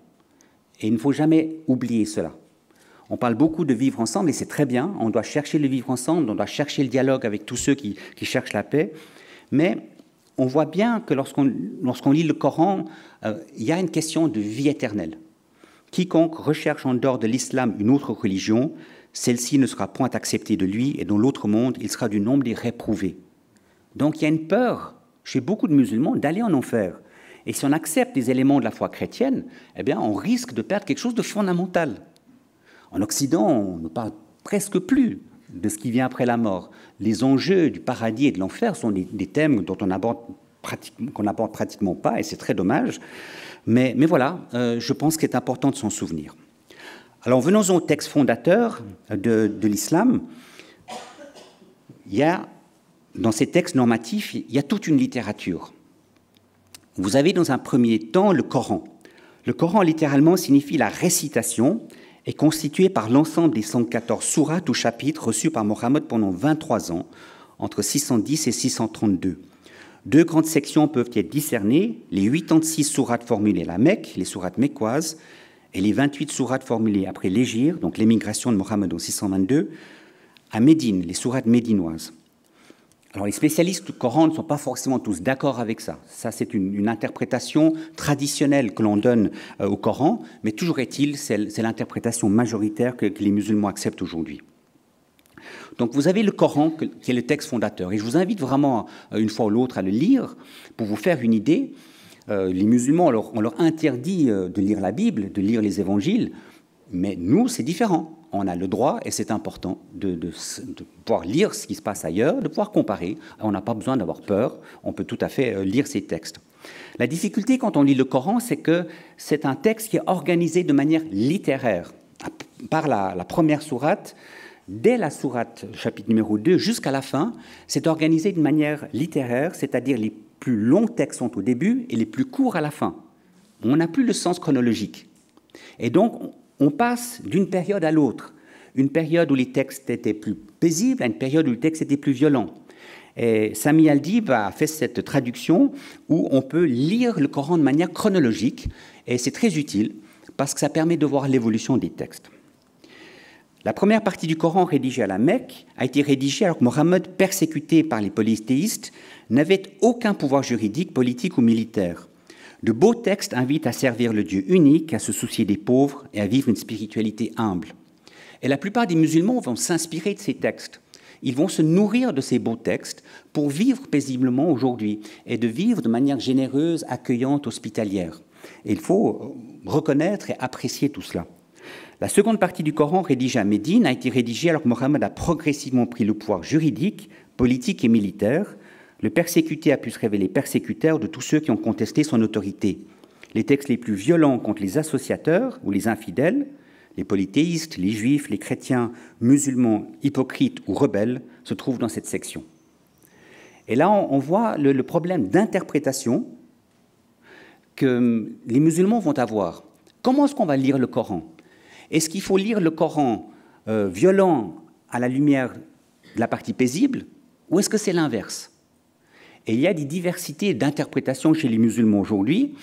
Et il ne faut jamais oublier cela. On parle beaucoup de vivre ensemble, et c'est très bien, on doit chercher le vivre ensemble, on doit chercher le dialogue avec tous ceux qui cherchent la paix, mais on voit bien que lorsqu'on lit le Coran, il y a une question de vie éternelle. Quiconque recherche en dehors de l'islam une autre religion, celle-ci ne sera point acceptée de lui, et dans l'autre monde, il sera du nombre des réprouvés. Donc il y a une peur chez beaucoup de musulmans d'aller en enfer. Et si on accepte des éléments de la foi chrétienne, eh bien, on risque de perdre quelque chose de fondamental. En Occident, on ne parle presque plus de ce qui vient après la mort. Les enjeux du paradis et de l'enfer sont des thèmes dont qu'on n'aborde pratiquement pas, et c'est très dommage. Mais voilà, je pense qu'il est important de s'en souvenir. Alors, venons au texte fondateur de l'islam. Dans ces textes normatifs, il y a toute une littérature. Vous avez dans un premier temps le Coran. Le Coran, littéralement, signifie la récitation, est constitué par l'ensemble des 114 sourates ou chapitres reçus par Mohammed pendant 23 ans, entre 610 et 632. Deux grandes sections peuvent être discernées, les 86 sourates formulées à la Mecque, les sourates mécoises, et les 28 sourates formulées après l'Hégire, donc l'émigration de Mohammed en 622, à Médine, les sourates médinoises. Alors les spécialistes du Coran ne sont pas forcément tous d'accord avec ça. Ça, c'est une interprétation traditionnelle que l'on donne au Coran, mais toujours est-il, c'est l'interprétation majoritaire que les musulmans acceptent aujourd'hui. Donc vous avez le Coran qui est le texte fondateur, et je vous invite vraiment une fois ou l'autre à le lire pour vous faire une idée. Les musulmans, on leur interdit de lire la Bible, de lire les évangiles, mais nous, c'est différent. On a le droit, et c'est important, de pouvoir lire ce qui se passe ailleurs, de pouvoir comparer. On n'a pas besoin d'avoir peur, on peut tout à fait lire ces textes. La difficulté quand on lit le Coran, c'est que c'est un texte qui est organisé de manière littéraire. Par la première sourate, dès la sourate chapitre numéro 2 jusqu'à la fin, c'est organisé de manière littéraire, c'est-à-dire les plus longs textes sont au début et les plus courts à la fin. On n'a plus le sens chronologique. Et donc, on passe d'une période à l'autre, une période où les textes étaient plus paisibles à une période où le texte était plus violent. Et Sami Aldib a fait cette traduction où on peut lire le Coran de manière chronologique, et c'est très utile parce que ça permet de voir l'évolution des textes. La première partie du Coran rédigée à la Mecque a été rédigée alors que Mohammed, persécuté par les polythéistes, n'avait aucun pouvoir juridique, politique ou militaire. De beaux textes invitent à servir le Dieu unique, à se soucier des pauvres et à vivre une spiritualité humble. Et la plupart des musulmans vont s'inspirer de ces textes. Ils vont se nourrir de ces beaux textes pour vivre paisiblement aujourd'hui et de vivre de manière généreuse, accueillante, hospitalière. Et il faut reconnaître et apprécier tout cela. La seconde partie du Coran, rédigée à Médine, a été rédigée alors que Mohammed a progressivement pris le pouvoir juridique, politique et militaire. Le persécuté a pu se révéler persécuteur de tous ceux qui ont contesté son autorité. Les textes les plus violents contre les associateurs ou les infidèles, les polythéistes, les juifs, les chrétiens, musulmans, hypocrites ou rebelles, se trouvent dans cette section. Et là, on voit le problème d'interprétation que les musulmans vont avoir. Comment est-ce qu'on va lire le Coran ? Est-ce qu'il faut lire le Coran violent à la lumière de la partie paisible, ou est-ce que c'est l'inverse ? Et il y a des diversités d'interprétations chez les musulmans aujourd'hui.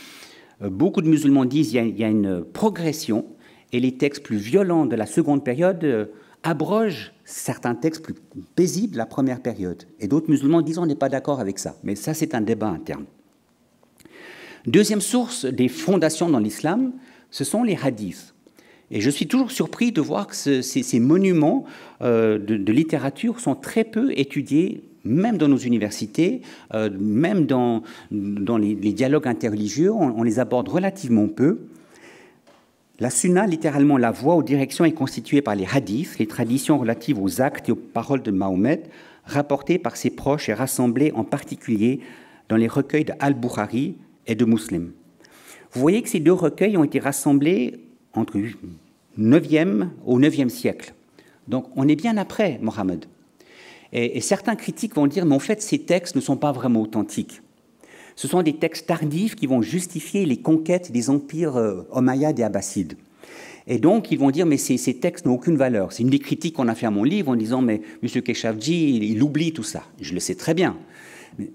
Beaucoup de musulmans disent qu'il y a une progression, et les textes plus violents de la seconde période abrogent certains textes plus paisibles de la première période. Et d'autres musulmans disent on n'est pas d'accord avec ça. Mais ça, c'est un débat interne. Deuxième source des fondations dans l'islam, ce sont les hadiths. Et je suis toujours surpris de voir que ces monuments de littérature sont très peu étudiés, même dans nos universités, même dans les dialogues interreligieux, on les aborde relativement peu. La sunna, littéralement la voie aux directions, est constituée par les hadiths, les traditions relatives aux actes et aux paroles de Mahomet, rapportées par ses proches et rassemblées en particulier dans les recueils de Al-Bukhari et de Muslim. Vous voyez que ces deux recueils ont été rassemblés entre 9e au 9e siècle. Donc on est bien après Mohammed. Et certains critiques vont dire, mais en fait, ces textes ne sont pas vraiment authentiques. Ce sont des textes tardifs qui vont justifier les conquêtes des empires omeyyades et abbassides. Et donc, ils vont dire, mais ces textes n'ont aucune valeur. C'est une des critiques qu'on a fait à mon livre en disant, mais M. Keshavji, il oublie tout ça. Je le sais très bien.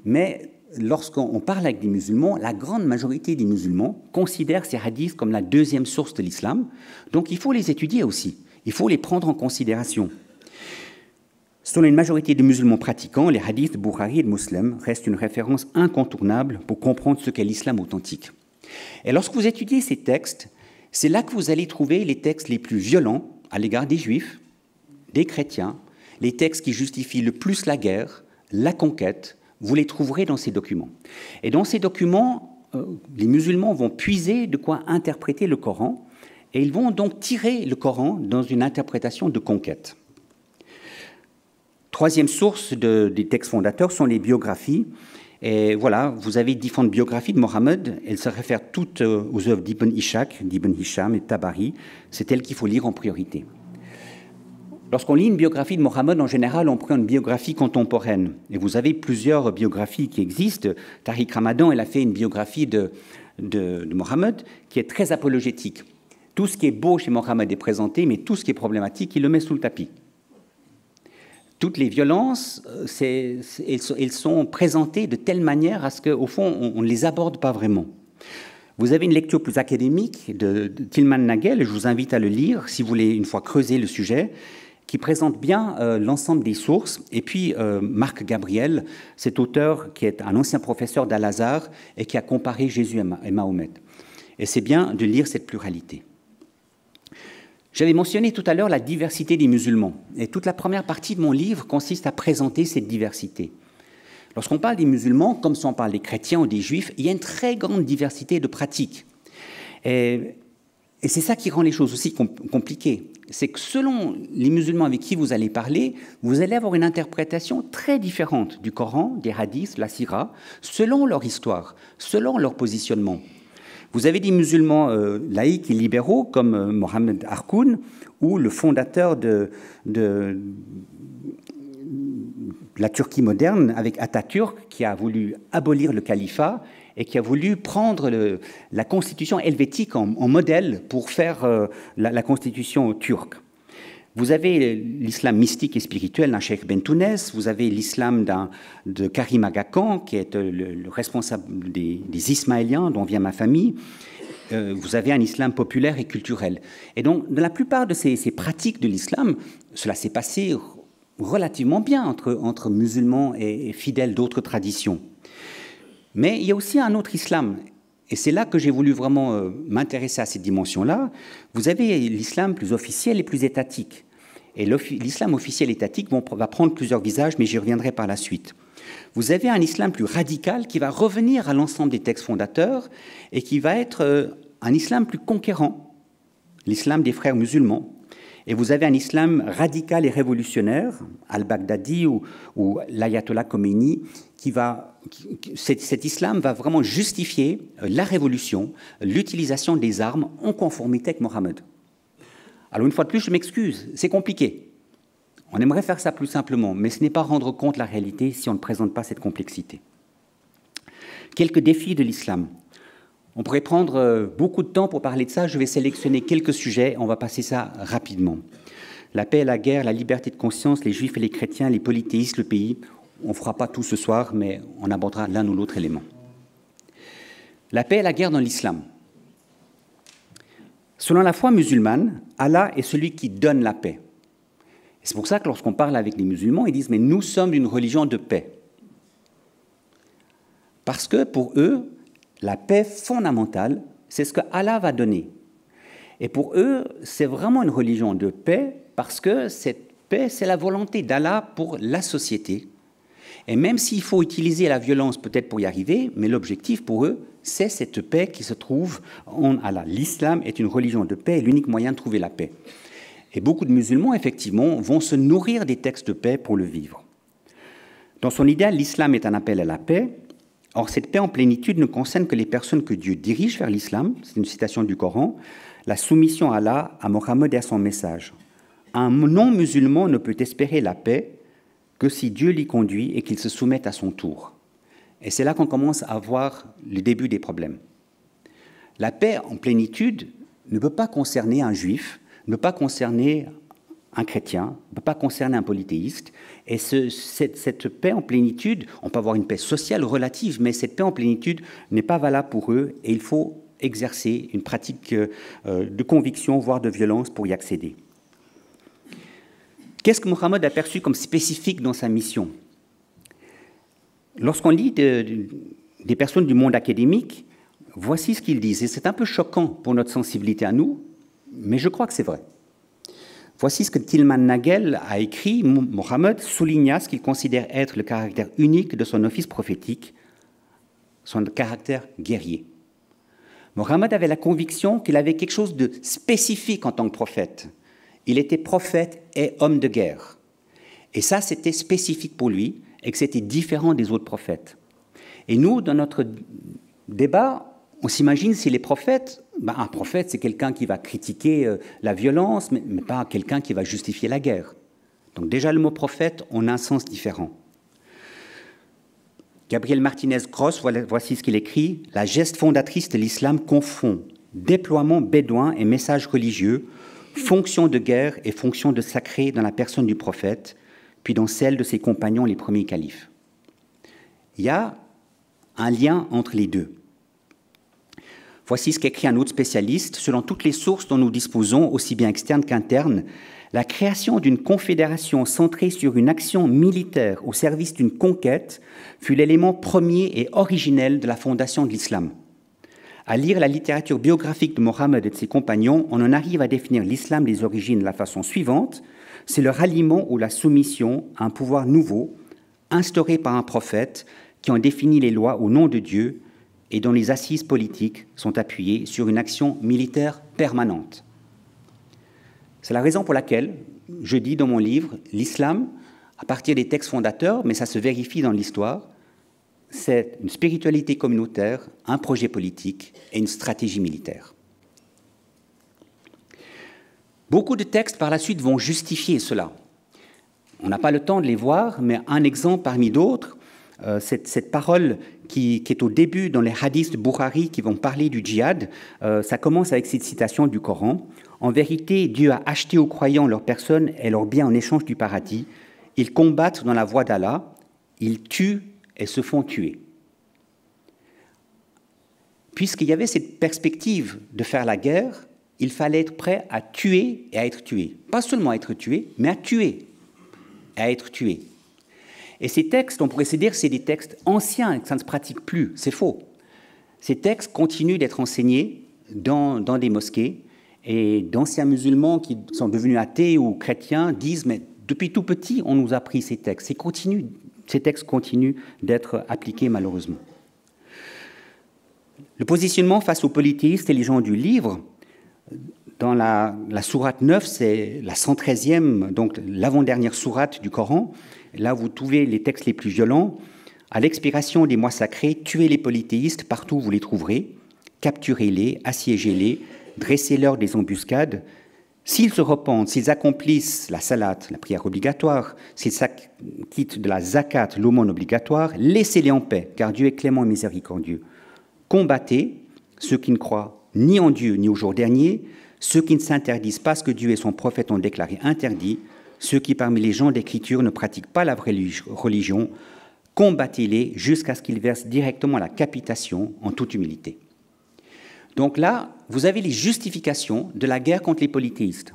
Mais lorsqu'on parle avec des musulmans, la grande majorité des musulmans considèrent ces hadiths comme la deuxième source de l'islam. Donc, il faut les étudier aussi. Il faut les prendre en considération. Selon une majorité de musulmans pratiquants, les hadiths de Bukhari et de Muslim restent une référence incontournable pour comprendre ce qu'est l'islam authentique. Et lorsque vous étudiez ces textes, c'est là que vous allez trouver les textes les plus violents à l'égard des juifs, des chrétiens, les textes qui justifient le plus la guerre, la conquête, vous les trouverez dans ces documents. Et dans ces documents, les musulmans vont puiser de quoi interpréter le Coran, et ils vont donc tirer le Coran dans une interprétation de conquête. Troisième source des textes fondateurs sont les biographies. Et voilà, vous avez différentes biographies de Mohammed. Elles se réfèrent toutes aux œuvres d'Ibn Ishaq, d'Ibn Hisham et de Tabari. C'est elles qu'il faut lire en priorité. Lorsqu'on lit une biographie de Mohammed, en général, on prend une biographie contemporaine. Et vous avez plusieurs biographies qui existent. Tariq Ramadan, elle a fait une biographie de Mohammed qui est très apologétique. Tout ce qui est beau chez Mohammed est présenté, mais tout ce qui est problématique, il le met sous le tapis. Toutes les violences, elles sont présentées de telle manière à ce qu'au fond, on ne les aborde pas vraiment. Vous avez une lecture plus académique de Tilman Nagel, et je vous invite à le lire si vous voulez une fois creuser le sujet, qui présente bien l'ensemble des sources. Et puis Marc Gabriel, cet auteur qui est un ancien professeur d'Al-Azhar et qui a comparé Jésus et Mahomet. Et c'est bien de lire cette pluralité. J'avais mentionné tout à l'heure la diversité des musulmans. Et toute la première partie de mon livre consiste à présenter cette diversité. Lorsqu'on parle des musulmans, comme si on parle des chrétiens ou des juifs, il y a une très grande diversité de pratiques. Et c'est ça qui rend les choses aussi compliquées. C'est que selon les musulmans avec qui vous allez parler, vous allez avoir une interprétation très différente du Coran, des hadiths, la sira, selon leur histoire, selon leur positionnement. Vous avez des musulmans laïcs et libéraux comme Mohamed Harkoun ou le fondateur de la Turquie moderne avec Atatürk qui a voulu abolir le califat et qui a voulu prendre la constitution helvétique en modèle pour faire la constitution turque. Vous avez l'islam mystique et spirituel d'un Cheikh Bentounès, vous avez l'islam de Karim Aga Khan, qui est le responsable des Ismaéliens, dont vient ma famille. Vous avez un islam populaire et culturel. Et donc, dans la plupart de ces pratiques de l'islam, cela s'est passé relativement bien entre musulmans et fidèles d'autres traditions. Mais il y a aussi un autre islam. Et c'est là que j'ai voulu vraiment m'intéresser à cette dimension-là. Vous avez l'islam plus officiel et plus étatique. Et l'islam officiel étatique va prendre plusieurs visages, mais j'y reviendrai par la suite. Vous avez un islam plus radical qui va revenir à l'ensemble des textes fondateurs et qui va être un islam plus conquérant, l'islam des frères musulmans. Et vous avez un islam radical et révolutionnaire, al-Baghdadi ou l'ayatollah Khomeini, cet islam va vraiment justifier la révolution, l'utilisation des armes en conformité avec Mohammed. Alors une fois de plus, je m'excuse, c'est compliqué. On aimerait faire ça plus simplement, mais ce n'est pas rendre compte de la réalité si on ne présente pas cette complexité. Quelques défis de l'islam. On pourrait prendre beaucoup de temps pour parler de ça. Je vais sélectionner quelques sujets, on va passer ça rapidement. La paix et la guerre, la liberté de conscience, les juifs et les chrétiens, les polythéistes, le pays. On ne fera pas tout ce soir, mais on abordera l'un ou l'autre élément. La paix et la guerre dans l'islam. Selon la foi musulmane, Allah est celui qui donne la paix. C'est pour ça que lorsqu'on parle avec les musulmans, ils disent « mais nous sommes une religion de paix ». Parce que pour eux, la paix fondamentale, c'est ce que Allah va donner. Et pour eux, c'est vraiment une religion de paix parce que cette paix, c'est la volonté d'Allah pour la société. Et même s'il faut utiliser la violence peut-être pour y arriver, mais l'objectif pour eux, c'est cette paix qui se trouve en Allah. L'islam est une religion de paix et l'unique moyen de trouver la paix. Et beaucoup de musulmans, effectivement, vont se nourrir des textes de paix pour le vivre. Dans son idéal, l'islam est un appel à la paix. Or, cette paix en plénitude ne concerne que les personnes que Dieu dirige vers l'islam. C'est une citation du Coran. La soumission à Allah, à Mohammed et à son message. Un non-musulman ne peut espérer la paix que si Dieu l'y conduit et qu'il se soumette à son tour. Et c'est là qu'on commence à voir le début des problèmes. La paix en plénitude ne peut pas concerner un juif, ne peut pas concerner un chrétien, ne peut pas concerner un polythéiste. Et cette paix en plénitude, on peut avoir une paix sociale relative, mais cette paix en plénitude n'est pas valable pour eux et il faut exercer une pratique de conviction, voire de violence pour y accéder. Qu'est-ce que Mohammed a perçu comme spécifique dans sa mission? Lorsqu'on lit des personnes du monde académique, voici ce qu'ils disent. Et c'est un peu choquant pour notre sensibilité à nous, mais je crois que c'est vrai. Voici ce que Tilman Nagel a écrit. Mohammed souligna ce qu'il considère être le caractère unique de son office prophétique, son caractère guerrier. Mohammed avait la conviction qu'il avait quelque chose de spécifique en tant que prophète. Il était prophète et homme de guerre. Et ça, c'était spécifique pour lui et que c'était différent des autres prophètes. Et nous, dans notre débat, on s'imagine si les prophètes, un prophète, c'est quelqu'un qui va critiquer la violence, mais pas quelqu'un qui va justifier la guerre. Donc déjà, le mot prophète, on a un sens différent. Gabriel Martinez-Gross, voici ce qu'il écrit. La geste fondatrice de l'islam confond déploiement bédouin et message religieux, fonction de guerre et fonction de sacré dans la personne du prophète, puis dans celle de ses compagnons, les premiers califes. Il y a un lien entre les deux. Voici ce qu'écrit un autre spécialiste. Selon toutes les sources dont nous disposons, aussi bien externes qu'internes, la création d'une confédération centrée sur une action militaire au service d'une conquête fut l'élément premier et originel de la fondation de l'islam. À lire la littérature biographique de Mohammed et de ses compagnons, on en arrive à définir l'islam des origines de la façon suivante. C'est le ralliement ou la soumission à un pouvoir nouveau, instauré par un prophète qui en définit les lois au nom de Dieu et dont les assises politiques sont appuyées sur une action militaire permanente. C'est la raison pour laquelle je dis dans mon livre, l'islam, à partir des textes fondateurs, mais ça se vérifie dans l'histoire, c'est une spiritualité communautaire, un projet politique et une stratégie militaire. Beaucoup de textes par la suite vont justifier cela. On n'a pas le temps de les voir, mais un exemple parmi d'autres, cette parole qui est au début dans les hadiths de Bukhari qui vont parler du djihad, ça commence avec cette citation du Coran. En vérité, Dieu a acheté aux croyants leurs personnes et leurs biens en échange du paradis. Ils combattent dans la voie d'Allah, ils tuent et se font tuer. Puisqu'il y avait cette perspective de faire la guerre, il fallait être prêt à tuer et à être tué. Pas seulement à être tué, mais à tuer et à être tué. Et ces textes, on pourrait se dire, c'est des textes anciens, que ça ne se pratique plus. C'est faux. Ces textes continuent d'être enseignés dans des mosquées Et d'anciens musulmans qui sont devenus athées ou chrétiens disent « mais depuis tout petit, on nous a appris ces textes. Ces textes continuent d'être appliqués malheureusement. » Le positionnement face aux polythéistes et les gens du livre, dans la sourate 9, c'est la 113e, donc l'avant-dernière sourate du Coran. Là, vous trouvez les textes les plus violents. À l'expiration des mois sacrés, tuez les polythéistes partout où vous les trouverez, capturez-les, assiégez-les, dressez-leur des embuscades. S'ils se repentent, s'ils accomplissent la salat, la prière obligatoire, s'ils s'acquittent de la zakat, l'aumône obligatoire, laissez-les en paix, car Dieu est clément et miséricordieux. Combattez ceux qui ne croient ni en Dieu ni au jour dernier, ceux qui ne s'interdisent pas ce que Dieu et son prophète ont déclaré interdit, ceux qui parmi les gens d'Écriture ne pratiquent pas la vraie religion, combattez-les jusqu'à ce qu'ils versent directement la capitation en toute humilité. Donc là, vous avez les justifications de la guerre contre les polythéistes.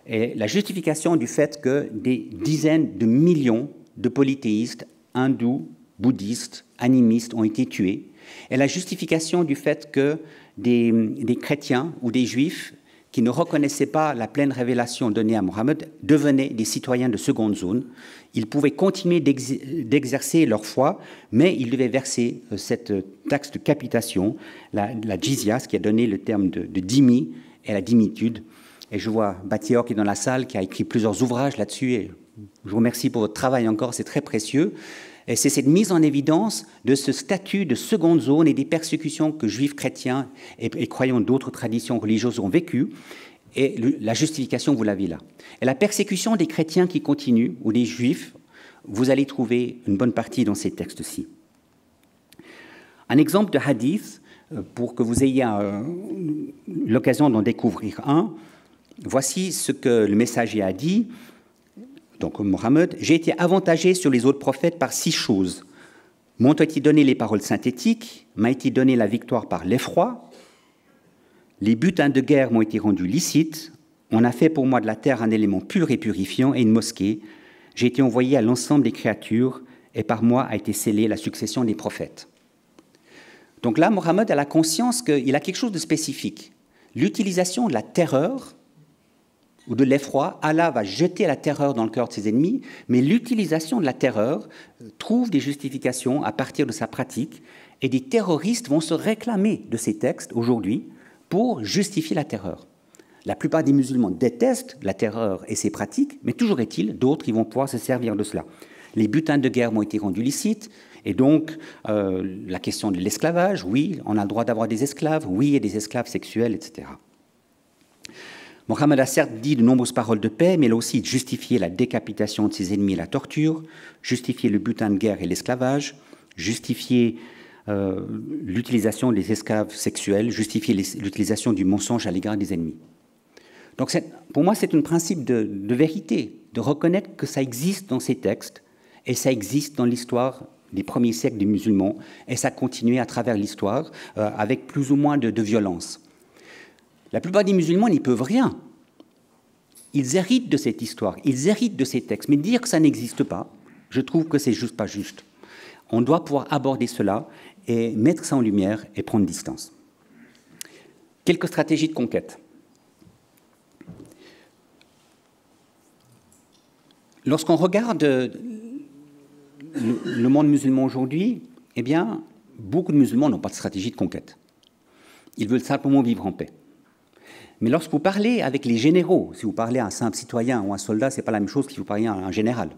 Et la justification du fait que des dizaines de millions de polythéistes, hindous, bouddhistes, animistes ont été tués. Et la justification du fait que des chrétiens ou des juifs qui ne reconnaissaient pas la pleine révélation donnée à Mohammed devenaient des citoyens de seconde zone. Ils pouvaient continuer d'exercer leur foi, mais ils devaient verser cette taxe de capitation, la jizya, ce qui a donné le terme de dhimmi et la dhimmitude. Et je vois Batior qui est dans la salle, qui a écrit plusieurs ouvrages là-dessus. Et je vous remercie pour votre travail encore, c'est très précieux. Et c'est cette mise en évidence de ce statut de seconde zone et des persécutions que juifs, chrétiens et croyants d'autres traditions religieuses ont vécues. Et la justification, vous l'avez là. Et la persécution des chrétiens qui continuent, ou des juifs, vous allez trouver une bonne partie dans ces textes-ci. Un exemple de hadith, pour que vous ayez l'occasion d'en découvrir un. Voici ce que le messager a dit. Donc, Mohammed, j'ai été avantagé sur les autres prophètes par 6 choses. M'ont été données les paroles synthétiques, m'a été donnée la victoire par l'effroi, les butins de guerre m'ont été rendus licites, on a fait pour moi de la terre un élément pur et purifiant et une mosquée, j'ai été envoyé à l'ensemble des créatures et par moi a été scellée la succession des prophètes. Donc là, Mohammed a la conscience qu'il a quelque chose de spécifique. L'utilisation de la terreur ou de l'effroi, Allah va jeter la terreur dans le cœur de ses ennemis, mais l'utilisation de la terreur trouve des justifications à partir de sa pratique, et des terroristes vont se réclamer de ces textes aujourd'hui pour justifier la terreur. La plupart des musulmans détestent la terreur et ses pratiques, mais toujours est-il, d'autres ils vont pouvoir se servir de cela. Les butins de guerre m'ont été rendus licites, et donc la question de l'esclavage, oui, on a le droit d'avoir des esclaves, oui, il y a des esclaves sexuels, etc. Mohammed a certes dit de nombreuses paroles de paix, mais il a aussi justifié la décapitation de ses ennemis et la torture, justifié le butin de guerre et l'esclavage, justifié l'utilisation des esclaves sexuels, justifié l'utilisation du mensonge à l'égard des ennemis. Donc pour moi, c'est un principe de vérité, de reconnaître que ça existe dans ces textes, et ça existe dans l'histoire des premiers siècles des musulmans, et ça continue à travers l'histoire, avec plus ou moins de violence. La plupart des musulmans n'y peuvent rien. Ils héritent de cette histoire, ils héritent de ces textes. Mais dire que ça n'existe pas, je trouve que c'est juste pas juste. On doit pouvoir aborder cela et mettre ça en lumière et prendre distance. Quelques stratégies de conquête. Lorsqu'on regarde le monde musulman aujourd'hui, eh bien, beaucoup de musulmans n'ont pas de stratégie de conquête. Ils veulent simplement vivre en paix. Mais lorsque vous parlez avec les généraux, si vous parlez à un simple citoyen ou un soldat, ce n'est pas la même chose que si vous parlez à un général.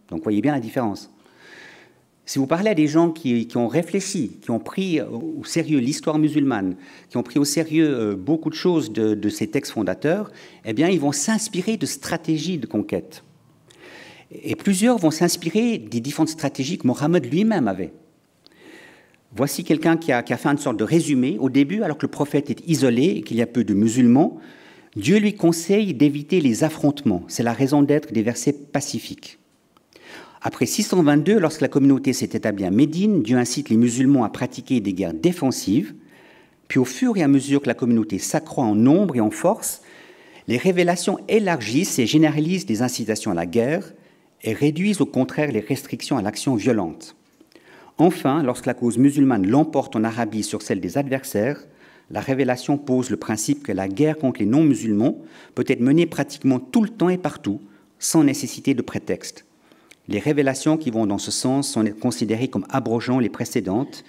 Donc, voyez bien la différence. Si vous parlez à des gens qui ont réfléchi, qui ont pris au sérieux l'histoire musulmane, qui ont pris au sérieux beaucoup de choses de ces textes fondateurs, eh bien, ils vont s'inspirer de stratégies de conquête. Et plusieurs vont s'inspirer des différentes stratégies que Mohammed lui-même avait. Voici quelqu'un qui a fait une sorte de résumé. Au début, alors que le prophète est isolé et qu'il y a peu de musulmans, Dieu lui conseille d'éviter les affrontements. C'est la raison d'être des versets pacifiques. Après 622, lorsque la communauté s'est établie à Médine, Dieu incite les musulmans à pratiquer des guerres défensives. Puis au fur et à mesure que la communauté s'accroît en nombre et en force, les révélations élargissent et généralisent les incitations à la guerre et réduisent au contraire les restrictions à l'action violente. Enfin, lorsque la cause musulmane l'emporte en Arabie sur celle des adversaires, la révélation pose le principe que la guerre contre les non-musulmans peut être menée pratiquement tout le temps et partout, sans nécessité de prétexte. Les révélations qui vont dans ce sens sont considérées comme abrogeant les précédentes,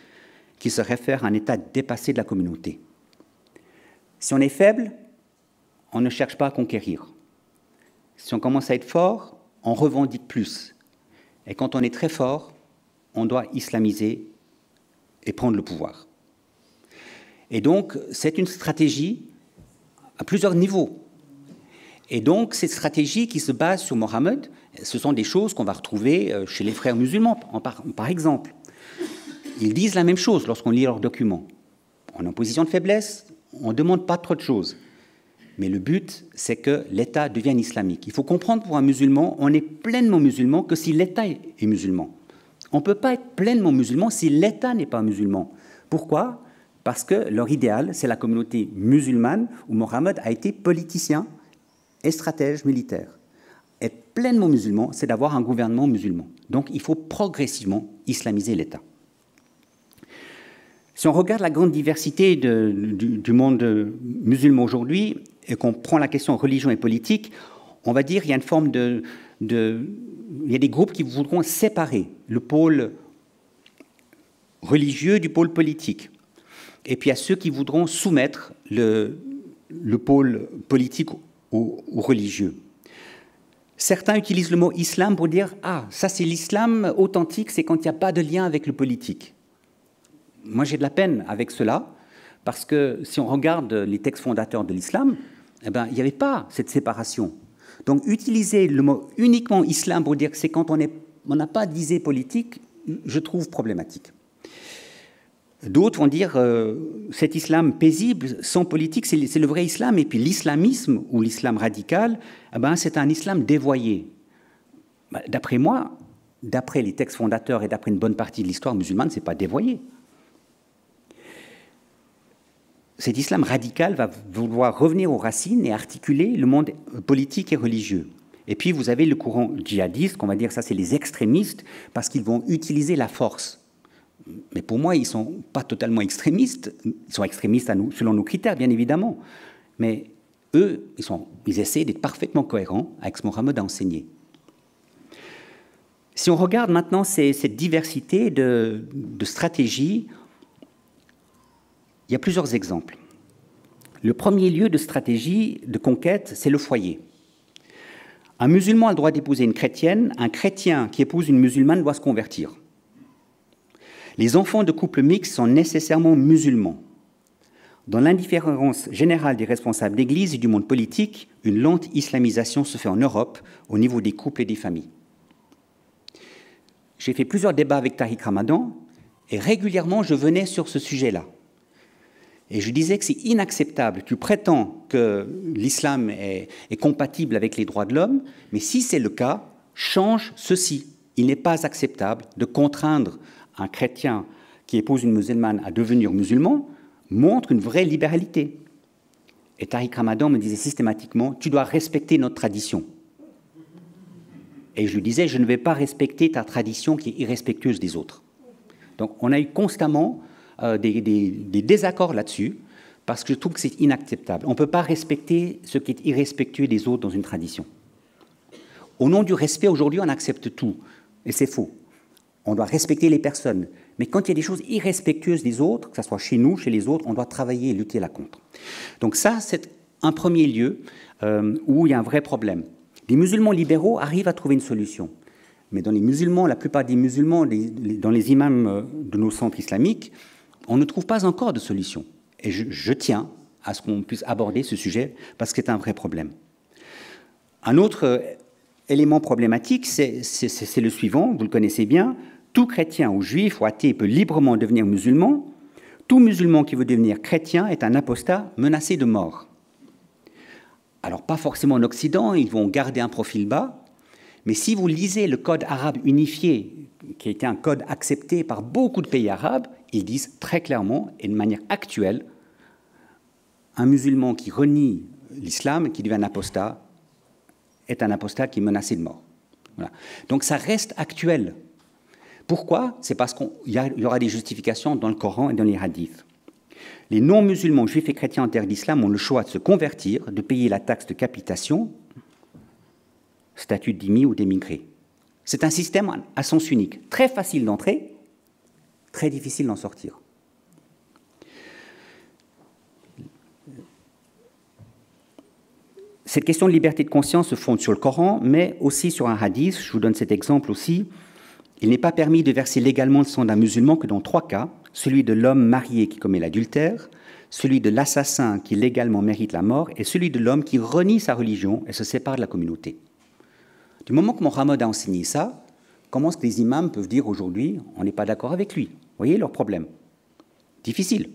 qui se réfèrent à un état dépassé de la communauté. Si on est faible, on ne cherche pas à conquérir. Si on commence à être fort, on revendique plus. Et quand on est très fort, on doit islamiser et prendre le pouvoir. Et donc, c'est une stratégie à plusieurs niveaux. Et donc, cette stratégie qui se base sur Mohammed, ce sont des choses qu'on va retrouver chez les frères musulmans, par exemple. Ils disent la même chose lorsqu'on lit leurs documents. On est en position de faiblesse, on ne demande pas trop de choses. Mais le but, c'est que l'État devienne islamique. Il faut comprendre pour un musulman, on est pleinement musulman que si l'État est musulman. On ne peut pas être pleinement musulman si l'État n'est pas musulman. Pourquoi ? Parce que leur idéal, c'est la communauté musulmane où Mohammed a été politicien et stratège militaire. Être pleinement musulman, c'est d'avoir un gouvernement musulman. Donc il faut progressivement islamiser l'État. Si on regarde la grande diversité du monde musulman aujourd'hui et qu'on prend la question religion et politique, on va dire qu'il y a une forme il y a des groupes qui voudront séparer le pôle religieux du pôle politique. Et puis il y a ceux qui voudront soumettre le pôle politique aux religieux. Certains utilisent le mot islam pour dire « Ah, ça c'est l'islam authentique, c'est quand il n'y a pas de lien avec le politique ». Moi j'ai de la peine avec cela, parce que si on regarde les textes fondateurs de l'islam, eh ben, il n'y avait pas cette séparation. Donc utiliser le mot uniquement islam pour dire que c'est quand on n'a pas de visée politique, je trouve problématique. D'autres vont dire cet islam paisible, sans politique, c'est le vrai islam, et puis l'islamisme ou l'islam radical, eh ben, c'est un islam dévoyé. D'après moi, d'après les textes fondateurs et d'après une bonne partie de l'histoire musulmane, ce n'est pas dévoyé. Cet islam radical va vouloir revenir aux racines et articuler le monde politique et religieux. Et puis vous avez le courant djihadiste, qu'on va dire ça c'est les extrémistes, parce qu'ils vont utiliser la force. Mais pour moi, ils ne sont pas totalement extrémistes. Ils sont extrémistes selon nos critères, bien évidemment. Mais eux, ils essaient d'être parfaitement cohérents avec ce que Mohammed a enseigné. Si on regarde maintenant cette diversité de stratégies, il y a plusieurs exemples. Le premier lieu de stratégie de conquête, c'est le foyer. Un musulman a le droit d'épouser une chrétienne, un chrétien qui épouse une musulmane doit se convertir. Les enfants de couples mixtes sont nécessairement musulmans. Dans l'indifférence générale des responsables d'Église et du monde politique, une lente islamisation se fait en Europe au niveau des couples et des familles. J'ai fait plusieurs débats avec Tariq Ramadan et régulièrement je venais sur ce sujet-là. Et je disais que c'est inacceptable. Tu prétends que l'islam est compatible avec les droits de l'homme, mais si c'est le cas, change ceci. Il n'est pas acceptable de contraindre un chrétien qui épouse une musulmane à devenir musulman, montre une vraie libéralité. Et Tariq Ramadan me disait systématiquement, tu dois respecter notre tradition. Et je lui disais, je ne vais pas respecter ta tradition qui est irrespectueuse des autres. Donc on a eu constamment des désaccords là-dessus, parce que je trouve que c'est inacceptable. On ne peut pas respecter ce qui est irrespectueux des autres dans une tradition. Au nom du respect, aujourd'hui, on accepte tout, et c'est faux. On doit respecter les personnes, mais quand il y a des choses irrespectueuses des autres, que ce soit chez nous, chez les autres, on doit travailler et lutter là contre. Donc ça, c'est un premier lieu où il y a un vrai problème. Les musulmans libéraux arrivent à trouver une solution. Mais dans les musulmans, la plupart des musulmans, dans les imams de nos centres islamiques, on ne trouve pas encore de solution. Et je tiens à ce qu'on puisse aborder ce sujet parce que c'est un vrai problème. Un autre élément problématique, c'est le suivant, vous le connaissez bien. Tout chrétien ou juif ou athée peut librement devenir musulman. Tout musulman qui veut devenir chrétien est un apostat menacé de mort. Alors, pas forcément en Occident, ils vont garder un profil bas, mais si vous lisez le code arabe unifié, qui a été un code accepté par beaucoup de pays arabes, ils disent très clairement et de manière actuelle, un musulman qui renie l'islam, qui devient un apostat, est un apostat qui est menacé de mort. Voilà. Donc ça reste actuel. Pourquoi ? C'est parce qu'il y aura des justifications dans le Coran et dans les hadiths. Les non-musulmans, juifs et chrétiens en terre d'islam ont le choix de se convertir, de payer la taxe de capitation, statut d'immi ou d'émigré. C'est un système à sens unique, très facile d'entrer, très difficile d'en sortir. Cette question de liberté de conscience se fonde sur le Coran, mais aussi sur un hadith. Je vous donne cet exemple aussi. Il n'est pas permis de verser légalement le sang d'un musulman que dans 3 cas, celui de l'homme marié qui commet l'adultère, celui de l'assassin qui légalement mérite la mort, et celui de l'homme qui renie sa religion et se sépare de la communauté. Du moment que Mohammed a enseigné ça, comment est-ce que les imams peuvent dire aujourd'hui on n'est pas d'accord avec lui? Vous voyez leur problème? Difficile.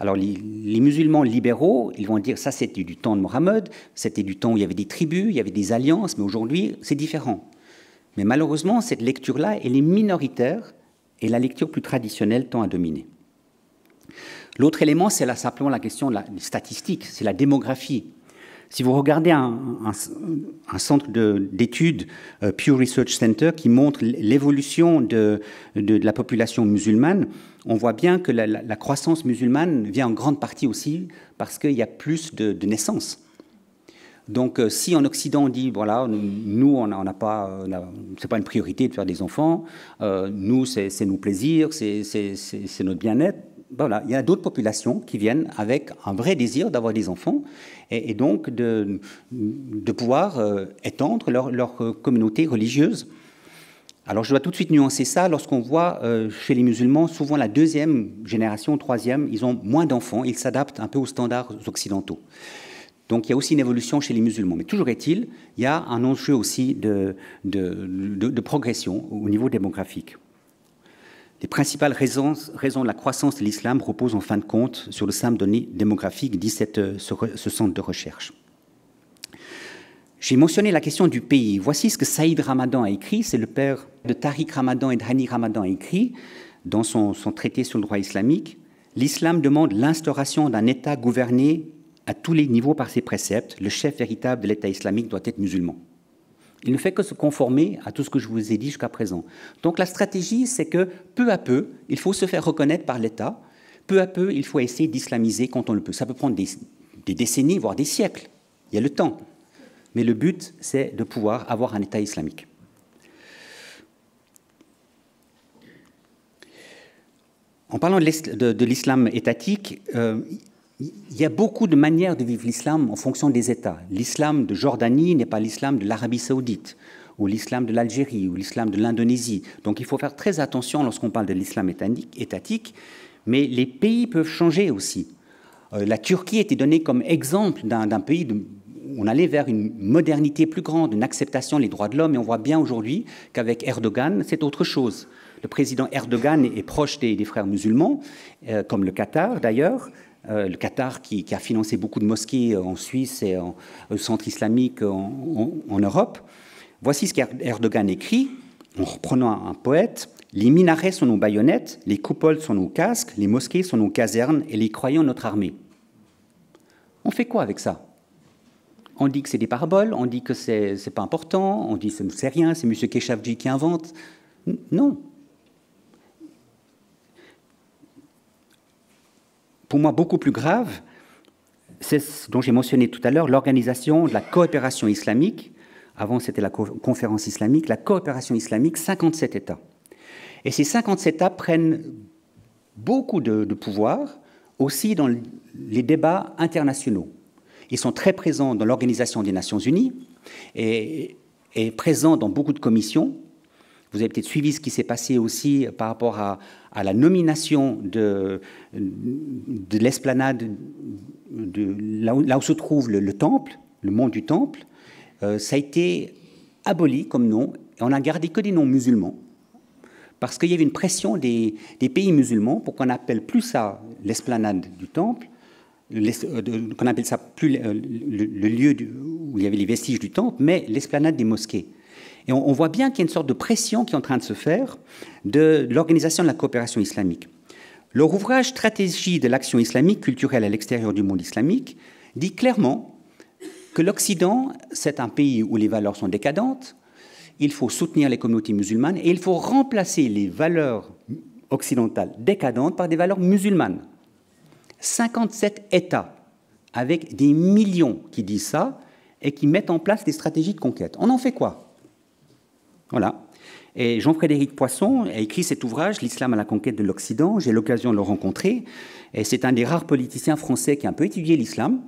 Alors les musulmans libéraux, ils vont dire ça c'était du temps de Mohammed, c'était du temps où il y avait des tribus, il y avait des alliances, mais aujourd'hui c'est différent. Mais malheureusement, cette lecture-là, elle est minoritaire et la lecture plus traditionnelle tend à dominer. L'autre élément, c'est là simplement la question de la statistique, c'est la démographie. Si vous regardez un centre d'études, Pew Research Center, qui montre l'évolution de la population musulmane, on voit bien que la croissance musulmane vient en grande partie aussi parce qu'il y a plus de naissances. Donc, si en Occident on dit, voilà, nous, c'est pas une priorité de faire des enfants, nous, c'est nos plaisirs, c'est notre bien-être, voilà, il y a d'autres populations qui viennent avec un vrai désir d'avoir des enfants et donc de pouvoir étendre leur communauté religieuse. Alors, je dois tout de suite nuancer ça. Lorsqu'on voit chez les musulmans, souvent la 2e génération, 3e, ils ont moins d'enfants, ils s'adaptent un peu aux standards occidentaux. Donc, il y a aussi une évolution chez les musulmans. Mais toujours est-il, il y a un enjeu aussi de progression au niveau démographique. Les principales raisons de la croissance de l'islam reposent en fin de compte sur le simple donné démographique, dit ce centre de recherche. J'ai mentionné la question du pays. Voici ce que Saïd Ramadan a écrit. C'est le père de Tariq Ramadan et de Hani Ramadan a écrit dans son traité sur le droit islamique. L'islam demande l'instauration d'un État gouverné à tous les niveaux par ses préceptes. Le chef véritable de l'État islamique doit être musulman. Il ne fait que se conformer à tout ce que je vous ai dit jusqu'à présent. Donc la stratégie, c'est que peu à peu, il faut se faire reconnaître par l'État. Peu à peu, il faut essayer d'islamiser quand on le peut. Ça peut prendre des décennies, voire des siècles. Il y a le temps. Mais le but, c'est de pouvoir avoir un État islamique. En parlant de l'islam étatique, il y a beaucoup de manières de vivre l'islam en fonction des États. L'islam de Jordanie n'est pas l'islam de l'Arabie saoudite, ou l'islam de l'Algérie, ou l'islam de l'Indonésie. Donc il faut faire très attention lorsqu'on parle de l'islam étatique, mais les pays peuvent changer aussi. La Turquie était donnée comme exemple d'un pays où on allait vers une modernité plus grande, une acceptation des droits de l'homme, et on voit bien aujourd'hui qu'avec Erdogan, c'est autre chose. Le président Erdogan est proche des frères musulmans, comme le Qatar d'ailleurs. Le Qatar qui a financé beaucoup de mosquées en Suisse et en centre islamique en Europe. Voici ce qu'Erdogan écrit, en reprenant un poète. « Les minarets sont nos baïonnettes, les coupoles sont nos casques, les mosquées sont nos casernes et les croyants notre armée. » On fait quoi avec ça? On dit que c'est des paraboles, on dit que c'est pas important, on dit que c'est rien, c'est M. Keshavji qui invente. Non. Pour moi, beaucoup plus grave, c'est ce dont j'ai mentionné tout à l'heure, l'organisation de la coopération islamique. Avant, c'était la conférence islamique. La coopération islamique, 57 États. Et ces 57 États prennent beaucoup de pouvoir aussi dans les débats internationaux. Ils sont très présents dans l'Organisation des Nations Unies et présents dans beaucoup de commissions. Vous avez peut-être suivi ce qui s'est passé aussi par rapport à la nomination de l'esplanade, là où se trouve le temple, le mont du temple. Ça a été aboli comme nom, et on n'a gardé que des noms musulmans, parce qu'il y avait une pression des pays musulmans pour qu'on n'appelle plus ça l'esplanade du temple, qu'on appelle ça plus le lieu où il y avait les vestiges du temple, mais l'esplanade des mosquées. Et on voit bien qu'il y a une sorte de pression qui est en train de se faire de l'Organisation de la coopération islamique. Leur ouvrage « Stratégie de l'action islamique culturelle à l'extérieur du monde islamique » dit clairement que l'Occident, c'est un pays où les valeurs sont décadentes, il faut soutenir les communautés musulmanes et il faut remplacer les valeurs occidentales décadentes par des valeurs musulmanes. 57 États, avec des millions qui disent ça, et qui mettent en place des stratégies de conquête. On en fait quoi? Voilà. Et Jean-Frédéric Poisson a écrit cet ouvrage, L'islam à la conquête de l'Occident. J'ai l'occasion de le rencontrer. Et c'est un des rares politiciens français qui a un peu étudié l'islam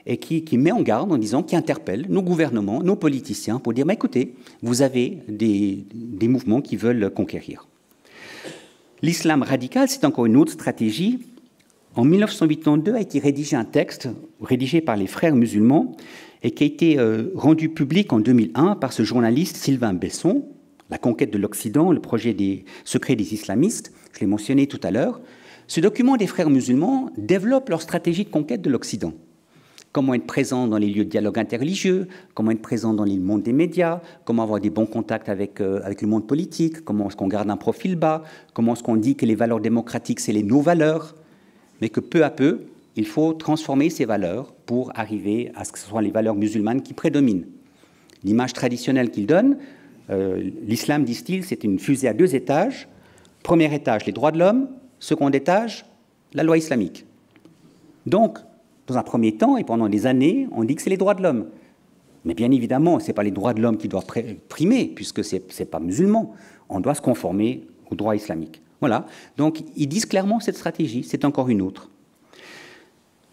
et qui met en garde en disant, qui interpelle nos gouvernements, nos politiciens pour dire, mais écoutez, vous avez des mouvements qui veulent conquérir. L'islam radical, c'est encore une autre stratégie. En 1982 a été rédigé un texte rédigé par les frères musulmans et qui a été rendu public en 2001 par ce journaliste Sylvain Besson, La conquête de l'Occident, le projet des secrets des islamistes, je l'ai mentionné tout à l'heure. Ce document des frères musulmans développe leur stratégie de conquête de l'Occident. Comment être présent dans les lieux de dialogue interreligieux, comment être présent dans le monde des médias, comment avoir des bons contacts avec le monde politique, comment est-ce qu'on garde un profil bas, comment est-ce qu'on dit que les valeurs démocratiques, c'est nos valeurs, mais que peu à peu, il faut transformer ces valeurs pour arriver à ce que ce soit les valeurs musulmanes qui prédominent. L'image traditionnelle qu'ils donnent, l'islam, disent-ils, c'est une fusée à 2 étages. Premier étage, les droits de l'homme. Second étage, la loi islamique. Donc, dans un premier temps, et pendant des années, on dit que c'est les droits de l'homme. Mais bien évidemment, ce n'est pas les droits de l'homme qui doivent primer, puisque ce n'est pas musulman. On doit se conformer aux droits islamiques. Voilà. Donc, ils disent clairement cette stratégie. C'est encore une autre.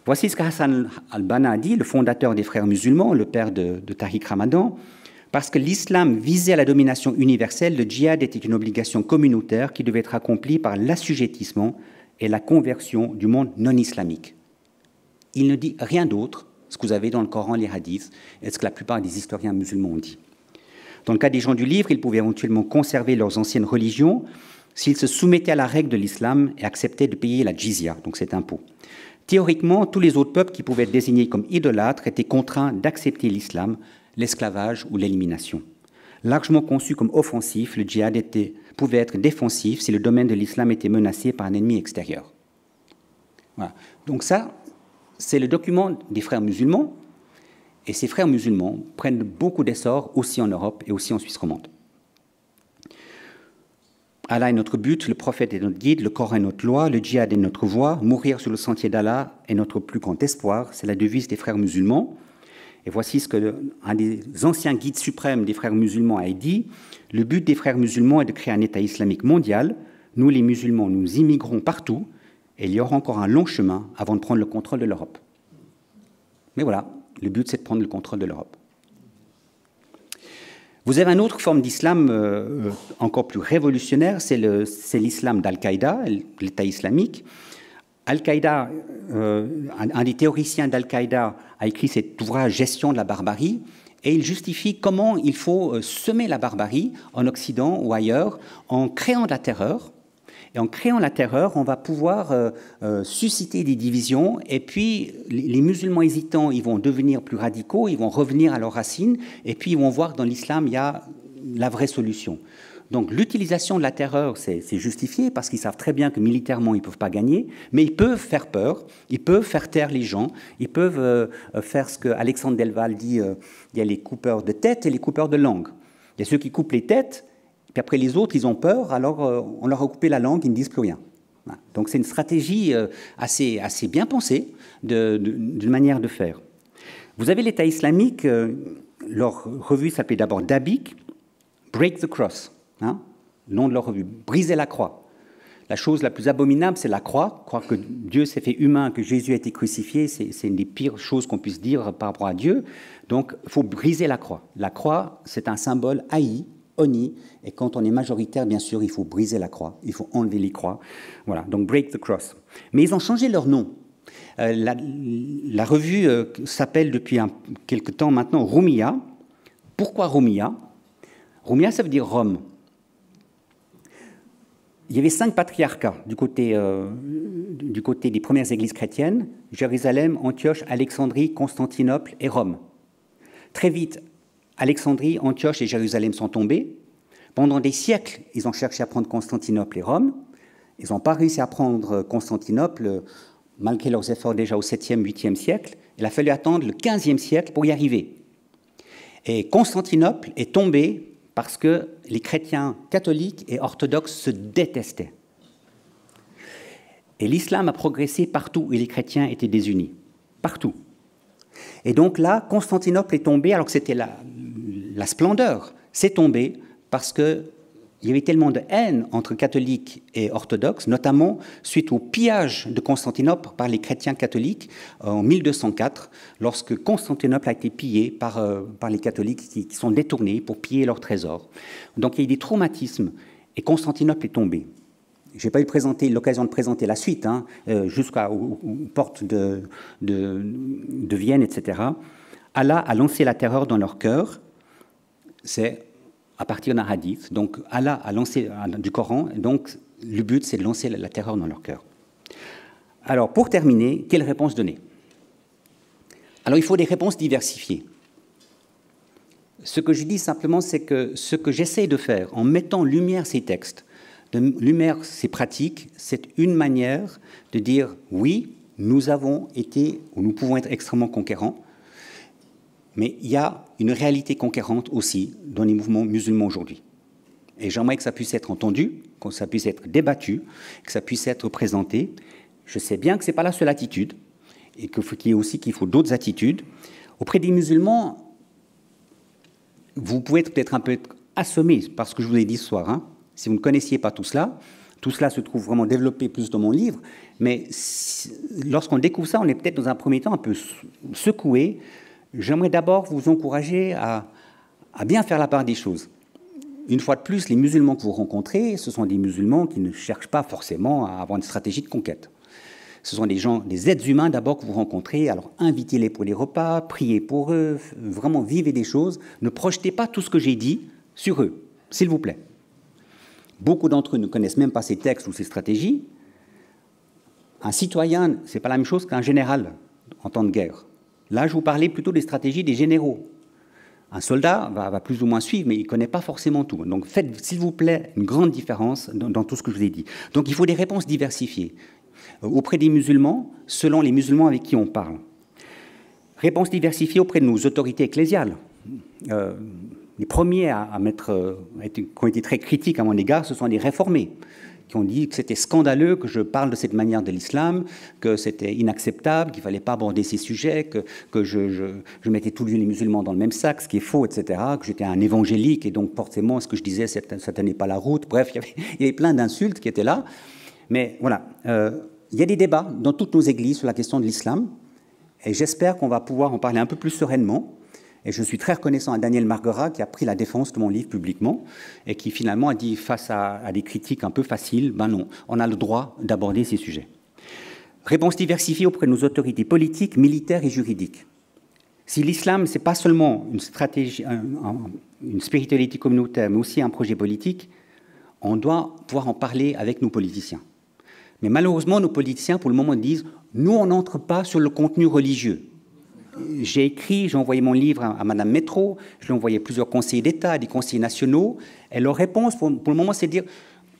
Voici ce qu'Hassan al-Banna a dit, le fondateur des frères musulmans, le père de Tariq Ramadan. Parce que l'islam visait à la domination universelle, le djihad était une obligation communautaire qui devait être accomplie par l'assujettissement et la conversion du monde non islamique. Il ne dit rien d'autre, ce que vous avez dans le Coran, les hadiths, et ce que la plupart des historiens musulmans ont dit. Dans le cas des gens du livre, ils pouvaient éventuellement conserver leurs anciennes religions s'ils se soumettaient à la règle de l'islam et acceptaient de payer la jizya, donc cet impôt. Théoriquement, tous les autres peuples qui pouvaient être désignés comme idolâtres étaient contraints d'accepter l'islam, l'esclavage ou l'élimination. Largement conçu comme offensif, le djihad pouvait être défensif si le domaine de l'islam était menacé par un ennemi extérieur. Voilà. Donc ça, c'est le document des frères musulmans, et ces frères musulmans prennent beaucoup d'essor aussi en Europe et aussi en Suisse romande. Allah est notre but, le prophète est notre guide, le Coran est notre loi, le djihad est notre voie, mourir sur le sentier d'Allah est notre plus grand espoir, c'est la devise des frères musulmans. Et voici ce qu'un des anciens guides suprêmes des frères musulmans a dit. Le but des frères musulmans est de créer un État islamique mondial. Nous, les musulmans, nous immigrons partout et il y aura encore un long chemin avant de prendre le contrôle de l'Europe. Mais voilà, le but, c'est de prendre le contrôle de l'Europe. Vous avez une autre forme d'islam encore plus révolutionnaire, c'est l'islam d'Al-Qaïda, l'État islamique. Al-Qaïda, un des théoriciens d'Al-Qaïda a écrit cet ouvrage « Gestion de la barbarie » et il justifie comment il faut semer la barbarie en Occident ou ailleurs en créant de la terreur. Et en créant la terreur, on va pouvoir susciter des divisions et puis les musulmans hésitants, ils vont devenir plus radicaux, ils vont revenir à leurs racines et puis ils vont voir que dans l'islam, il y a la vraie solution. Donc l'utilisation de la terreur, c'est justifié parce qu'ils savent très bien que militairement, ils ne peuvent pas gagner, mais ils peuvent faire peur, ils peuvent faire taire les gens, ils peuvent faire ce que Alexandre Delval dit, il y a les coupeurs de tête et les coupeurs de langue. Il y a ceux qui coupent les têtes, puis après les autres, ils ont peur, alors on leur a coupé la langue, ils ne disent plus rien. Voilà. Donc c'est une stratégie assez bien pensée d'une manière de faire. Vous avez l'État islamique, leur revue s'appelait d'abord Dabiq, Break the Cross. Hein, le nom de leur revue, briser la croix. La chose la plus abominable, c'est la croix. Croire que Dieu s'est fait humain, que Jésus a été crucifié, c'est une des pires choses qu'on puisse dire par rapport à Dieu. Donc, il faut briser la croix. La croix, c'est un symbole haï, honni, et quand on est majoritaire, bien sûr, il faut briser la croix, il faut enlever les croix. Voilà, donc break the cross. Mais ils ont changé leur nom. La revue s'appelle depuis quelque temps maintenant Rumiyya. Pourquoi Rumiyya? Rumiyya, ça veut dire Rome. Il y avait 5 patriarcats du côté des premières églises chrétiennes, Jérusalem, Antioche, Alexandrie, Constantinople et Rome. Très vite, Alexandrie, Antioche et Jérusalem sont tombés. Pendant des siècles, ils ont cherché à prendre Constantinople et Rome. Ils n'ont pas réussi à prendre Constantinople, malgré leurs efforts déjà au 7e, 8e siècle. Il a fallu attendre le 15e siècle pour y arriver. Et Constantinople est tombé parce que les chrétiens catholiques et orthodoxes se détestaient. Et l'islam a progressé partout où les chrétiens étaient désunis. Partout. Et donc là, Constantinople est tombée, alors que c'était la splendeur. C'est tombé parce qu'il y avait tellement de haine entre catholiques et orthodoxes, notamment suite au pillage de Constantinople par les chrétiens catholiques en 1204, lorsque Constantinople a été pillée par les catholiques qui sont détournés pour piller leurs trésors. Donc il y a eu des traumatismes et Constantinople est tombée. Je n'ai pas eu l'occasion de présenter la suite, jusqu'aux portes de Vienne, etc. Allah a lancé la terreur dans leur cœur. C'est à partir d'un hadith. Donc Allah a lancé du Coran. Donc le but, c'est de lancer la terreur dans leur cœur. Alors, pour terminer, quelle réponse donner? Alors, il faut des réponses diversifiées. Ce que je dis simplement, c'est que ce que j'essaie de faire en mettant en lumière ces textes, de lumière ces pratiques, c'est une manière de dire oui, nous avons été, ou nous pouvons être extrêmement conquérants, mais il y a une réalité conquérante aussi dans les mouvements musulmans aujourd'hui. Et j'aimerais que ça puisse être entendu, que ça puisse être débattu, que ça puisse être présenté. Je sais bien que ce n'est pas la seule attitude, et qu'il faut d'autres attitudes. Auprès des musulmans, vous pouvez être peut-être un peu assommé par ce que je vous ai dit ce soir, Si vous ne connaissiez pas tout cela se trouve vraiment développé plus dans mon livre, mais lorsqu'on découvre ça, on est peut-être dans un premier temps un peu secoué. J'aimerais d'abord vous encourager à bien faire la part des choses. Une fois de plus, les musulmans que vous rencontrez, ce sont des musulmans qui ne cherchent pas forcément à avoir une stratégie de conquête. Ce sont des êtres humains d'abord que vous rencontrez, alors invitez-les pour les repas, priez pour eux, vraiment vivez des choses. Ne projetez pas tout ce que j'ai dit sur eux, s'il vous plaît. Beaucoup d'entre eux ne connaissent même pas ces textes ou ces stratégies. Un citoyen, ce n'est pas la même chose qu'un général en temps de guerre. Là, je vous parlais plutôt des stratégies des généraux. Un soldat va plus ou moins suivre, mais il ne connaît pas forcément tout. Donc faites, s'il vous plaît, une grande différence dans tout ce que je vous ai dit. Donc il faut des réponses diversifiées auprès des musulmans, selon les musulmans avec qui on parle. Réponses diversifiées auprès de nos autorités ecclésiales. Les premiers qui ont été très critiques à mon égard, ce sont les réformés, qui ont dit que c'était scandaleux que je parle de cette manière de l'islam, que c'était inacceptable, qu'il ne fallait pas aborder ces sujets, que je mettais tous les musulmans dans le même sac, ce qui est faux, etc., que j'étais un évangélique, et donc forcément, ce que je disais, ça ne tenait pas la route. Bref, il y avait plein d'insultes qui étaient là. Mais voilà, il y a des débats dans toutes nos églises sur la question de l'islam, et j'espère qu'on va pouvoir en parler un peu plus sereinement. Et je suis très reconnaissant à Daniel Marguerat qui a pris la défense de mon livre publiquement et qui finalement a dit face à des critiques un peu faciles, ben non, on a le droit d'aborder ces sujets. Réponse diversifiée auprès de nos autorités politiques, militaires et juridiques. Si l'islam, ce n'est pas seulement une stratégie, une spiritualité communautaire, mais aussi un projet politique, on doit pouvoir en parler avec nos politiciens. Mais malheureusement, nos politiciens, pour le moment, disent « nous, on n'entre pas sur le contenu religieux ». J'ai envoyé mon livre à Madame Métro, je l'ai envoyé à plusieurs conseillers d'État, à des conseillers nationaux, et leur réponse, pour le moment, c'est de dire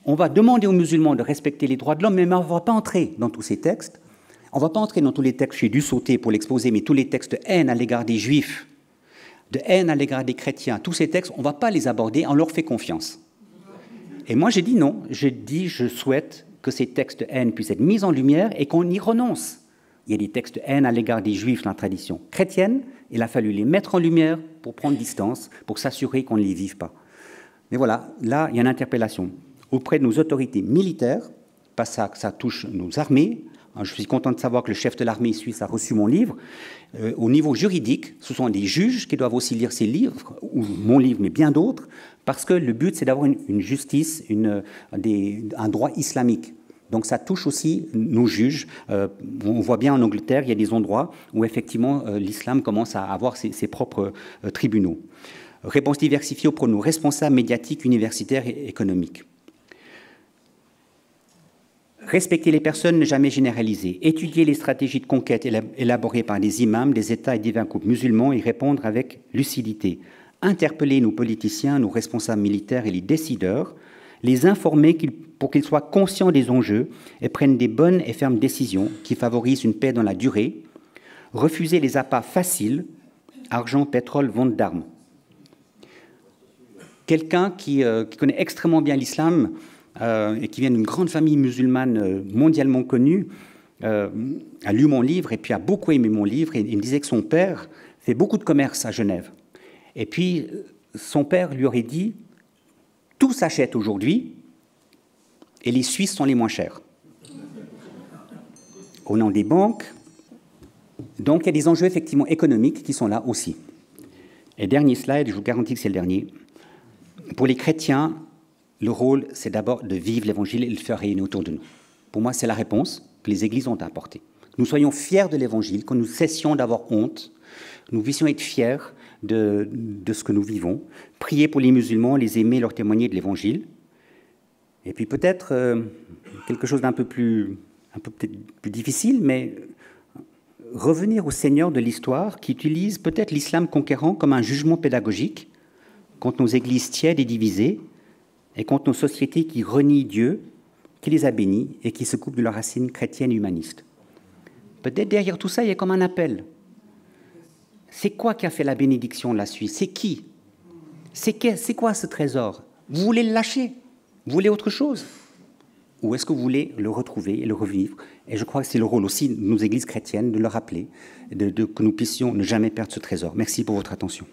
on va demander aux musulmans de respecter les droits de l'homme, mais on ne va pas entrer dans tous ces textes. On ne va pas entrer dans tous les textes, j'ai dû sauter pour l'exposer, mais tous les textes de haine à l'égard des juifs, de haine à l'égard des chrétiens, tous ces textes, on ne va pas les aborder, on leur fait confiance. Et moi, j'ai dit non, je souhaite que ces textes de haine puissent être mis en lumière et qu'on y renonce. Il y a des textes de haine à l'égard des juifs dans la tradition chrétienne. Il a fallu les mettre en lumière pour prendre distance, pour s'assurer qu'on ne les vive pas. Mais voilà, là, il y a une interpellation auprès de nos autorités militaires, parce que ça touche nos armées. Je suis content de savoir que le chef de l'armée suisse a reçu mon livre. Au niveau juridique, ce sont des juges qui doivent aussi lire ces livres, ou mon livre, mais bien d'autres, parce que le but, c'est d'avoir une justice, un droit islamique. Donc ça touche aussi nos juges. On voit bien en Angleterre, il y a des endroits où effectivement l'islam commence à avoir ses propres tribunaux. Réponse diversifiée auprès de nos responsables médiatiques, universitaires et économiques. Respecter les personnes, ne jamais généraliser. Étudier les stratégies de conquête élaborées par des imams, des États et divers groupes musulmans et répondre avec lucidité. Interpeller nos politiciens, nos responsables militaires et les décideurs, les informer pour qu'ils soient conscients des enjeux et prennent des bonnes et fermes décisions qui favorisent une paix dans la durée, refuser les appâts faciles, argent, pétrole, vente d'armes. Quelqu'un qui connaît extrêmement bien l'islam et qui vient d'une grande famille musulmane mondialement connue, a lu mon livre et puis a beaucoup aimé mon livre. Et il me disait que son père fait beaucoup de commerce à Genève. Et puis, son père lui aurait dit « Tout s'achète aujourd'hui et les Suisses sont les moins chers. » Au nom des banques. Donc, il y a des enjeux effectivement économiques qui sont là aussi. Et dernier slide, je vous garantis que c'est le dernier. Pour les chrétiens, le rôle, c'est d'abord de vivre l'Évangile et de le faire rayonner autour de nous. Pour moi, c'est la réponse que les églises ont apportée. Nous soyons fiers de l'Évangile, que nous cessions d'avoir honte, nous puissions être fiers de ce que nous vivons, prier pour les musulmans, les aimer, leur témoigner de l'Évangile. Et puis peut-être quelque chose d'un peu peut-être plus difficile, mais revenir au Seigneur de l'histoire qui utilise peut-être l'islam conquérant comme un jugement pédagogique contre nos églises tièdes et divisées et contre nos sociétés qui renient Dieu, qui les a bénis et qui se coupent de leurs racines chrétiennes et humanistes. Peut-être derrière tout ça, il y a comme un appel. C'est quoi qui a fait la bénédiction de la Suisse? C'est qui? C'est quoi ce trésor? Vous voulez le lâcher? Vous voulez autre chose? Ou est-ce que vous voulez le retrouver et le revivre? Et je crois que c'est le rôle aussi de nos églises chrétiennes de le rappeler, que nous puissions ne jamais perdre ce trésor. Merci pour votre attention.